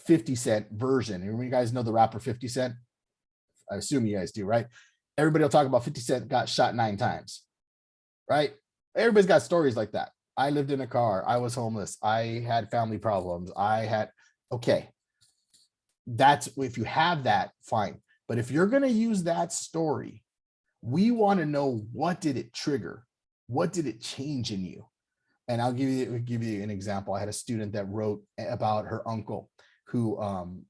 50 Cent version. And you guys know the rapper 50 Cent? I assume you guys do, right? everybody will talk about 50 Cent got shot 9 times, right? Everybody's got stories like that. I lived in a car. I was homeless. I had family problems. Okay. That's, if you have that, fine. But if you're going to use that story, we want to know, what did it trigger? What did it change in you? And I'll give you an example. I had a student that wrote about her uncle who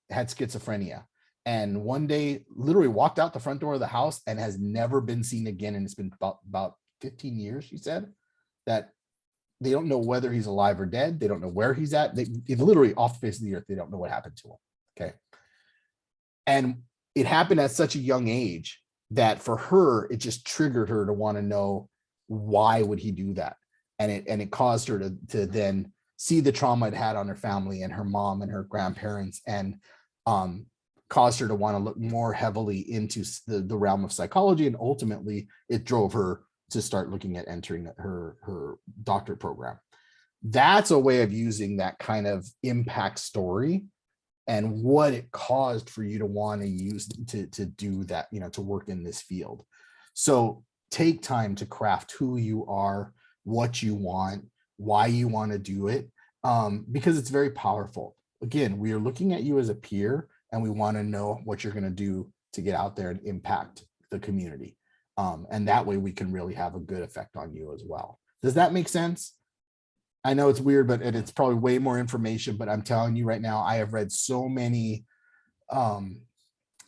had schizophrenia, and one day literally walked out the front door of the house and has never been seen again. And it's been about 15 years, she said, that they don't know whether he's alive or dead. They don't know where he's at. He's literally off the face of the earth. They don't know what happened to him. Okay. And it happened at such a young age that for her, it just triggered her to want to know, why would he do that? And it caused her to then see the trauma it had on her family and her mom and her grandparents, and caused her to want to look more heavily into the realm of psychology. And ultimately it drove her to start looking at entering her doctorate program. That's a way of using that kind of impact story and what it caused for you to want to use to do that, to work in this field. So take time to craft who you are, what you want, why you want to do it, because it's very powerful. Again, we are looking at you as a peer, and we want to know what you're going to do to get out there and impact the community. And that way we can really have a good effect on you as well. Does that make sense? I know it's weird, but it's probably way more information, but I'm telling you right now, I have read so many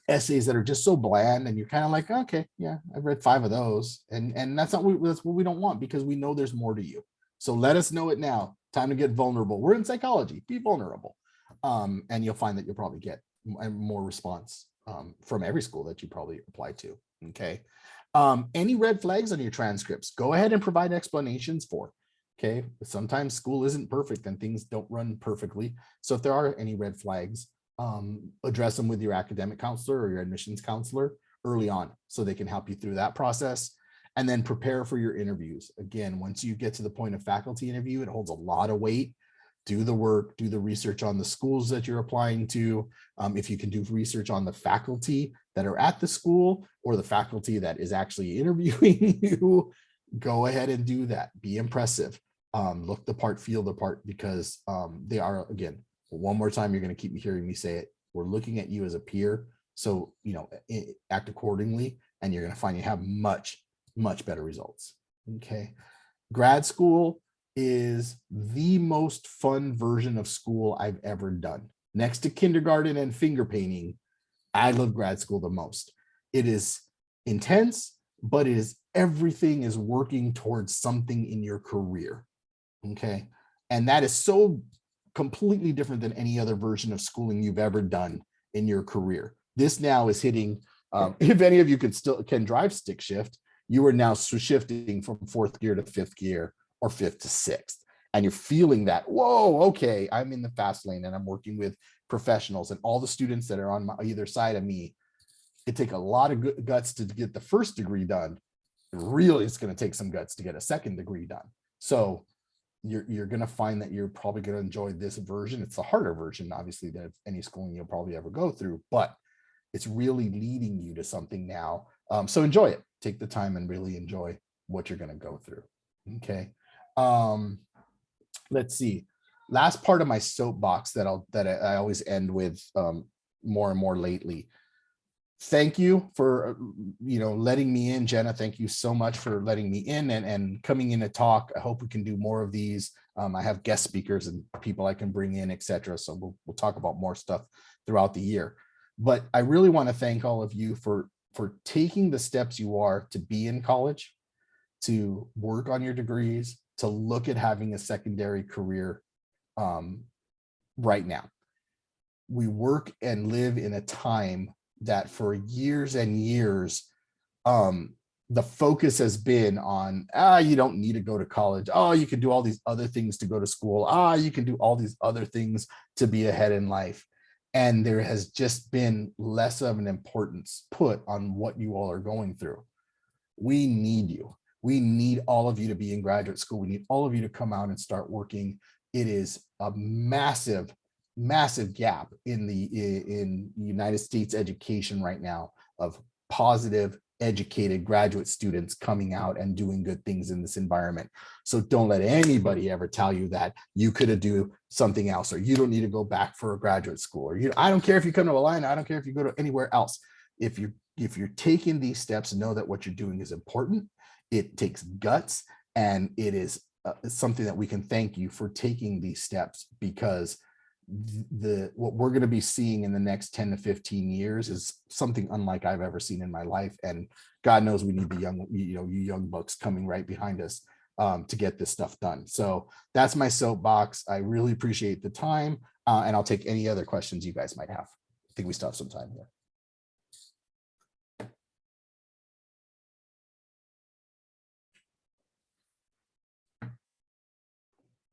essays that are just so bland, and you're kind of like, okay, yeah, I've read 5 of those. And that's what we don't want, because we know there's more to you. So let us know it now. Time to get vulnerable. We're in psychology, be vulnerable. And you'll find that you'll probably get more response from every school that you probably apply to. Okay. Any red flags on your transcripts, go ahead and provide explanations for. Okay. Sometimes school isn't perfect and things don't run perfectly. So if there are any red flags, address them with your academic counselor or your admissions counselor early on, so they can help you through that process. And then prepare for your interviews. Again, once you get to the point of faculty interview, it holds a lot of weight. Do the work, do the research on the schools that you're applying to. If you can do research on the faculty that are at the school or the faculty that is actually interviewing you, go ahead and do that. Be impressive. Look the part, feel the part, because they are, again, one more time, you're going to keep hearing me say it. We're looking at you as a peer. So, act accordingly, and you're going to find you have much, much better results. Okay. Grad school is the most fun version of school I've ever done. Next to kindergarten and finger painting, I love grad school the most. It is intense, but everything is working towards something in your career. Okay. And that is so completely different than any other version of schooling you've ever done in your career. This now is hitting, if any of you can drive stick shift, you are now shifting from 4th gear to 5th gear, or 5th to 6th. And you're feeling that, whoa, okay, I'm in the fast lane and I'm working with professionals, and all the students that are on either side of me. It takes a lot of guts to get the 1st degree done. Really, it's going to take some guts to get a 2nd degree done. So you're going to find that you're probably going to enjoy this version. It's the harder version, obviously, than any schooling you'll probably ever go through, but it's really leading you to something now. So enjoy it. Take the time and really enjoy what you're going to go through. Okay. Let's see. Last part of my soapbox that I always end with more and more lately. Thank you for letting me in, Jenna. Thank you so much for letting me in and coming in to talk. I hope we can do more of these. I have guest speakers and people I can bring in, etc. So we'll talk about more stuff throughout the year. But I really want to thank all of you for taking the steps you are to be in college, to work on your degrees, to look at having a secondary career right now. We work and live in a time that for years and years, the focus has been on, you don't need to go to college. Oh, you can do all these other things to go to school. You can do all these other things to be ahead in life. And there has just been less of an importance put on what you all are going through. We need you. We need all of you to be in graduate school. We need all of you to come out and start working. It is a massive, massive gap in the United States education right now of positive, educated graduate students coming out and doing good things in this environment. So don't let anybody ever tell you that you could have do something else, or you don't need to go back for a graduate school, or I don't care if you come to Alliant, I don't care if you go to anywhere else. If you're taking these steps, know that what you're doing is important. It takes guts, and it is something that we can thank you for taking these steps, because what we're going to be seeing in the next 10 to 15 years is something unlike I've ever seen in my life. And God knows we need the young, you young bucks coming right behind us to get this stuff done. So that's my soapbox. I really appreciate the time, and I'll take any other questions you guys might have. I think we still have some time here.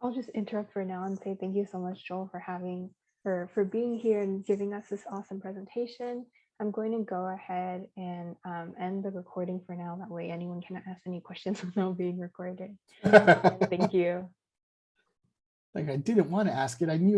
I'll just interrupt for now and say thank you so much, Joel, for being here and giving us this awesome presentation. I'm going to go ahead and end the recording for now. That way anyone can ask any questions without being recorded. Thank you. Like, I didn't want to ask it. I knew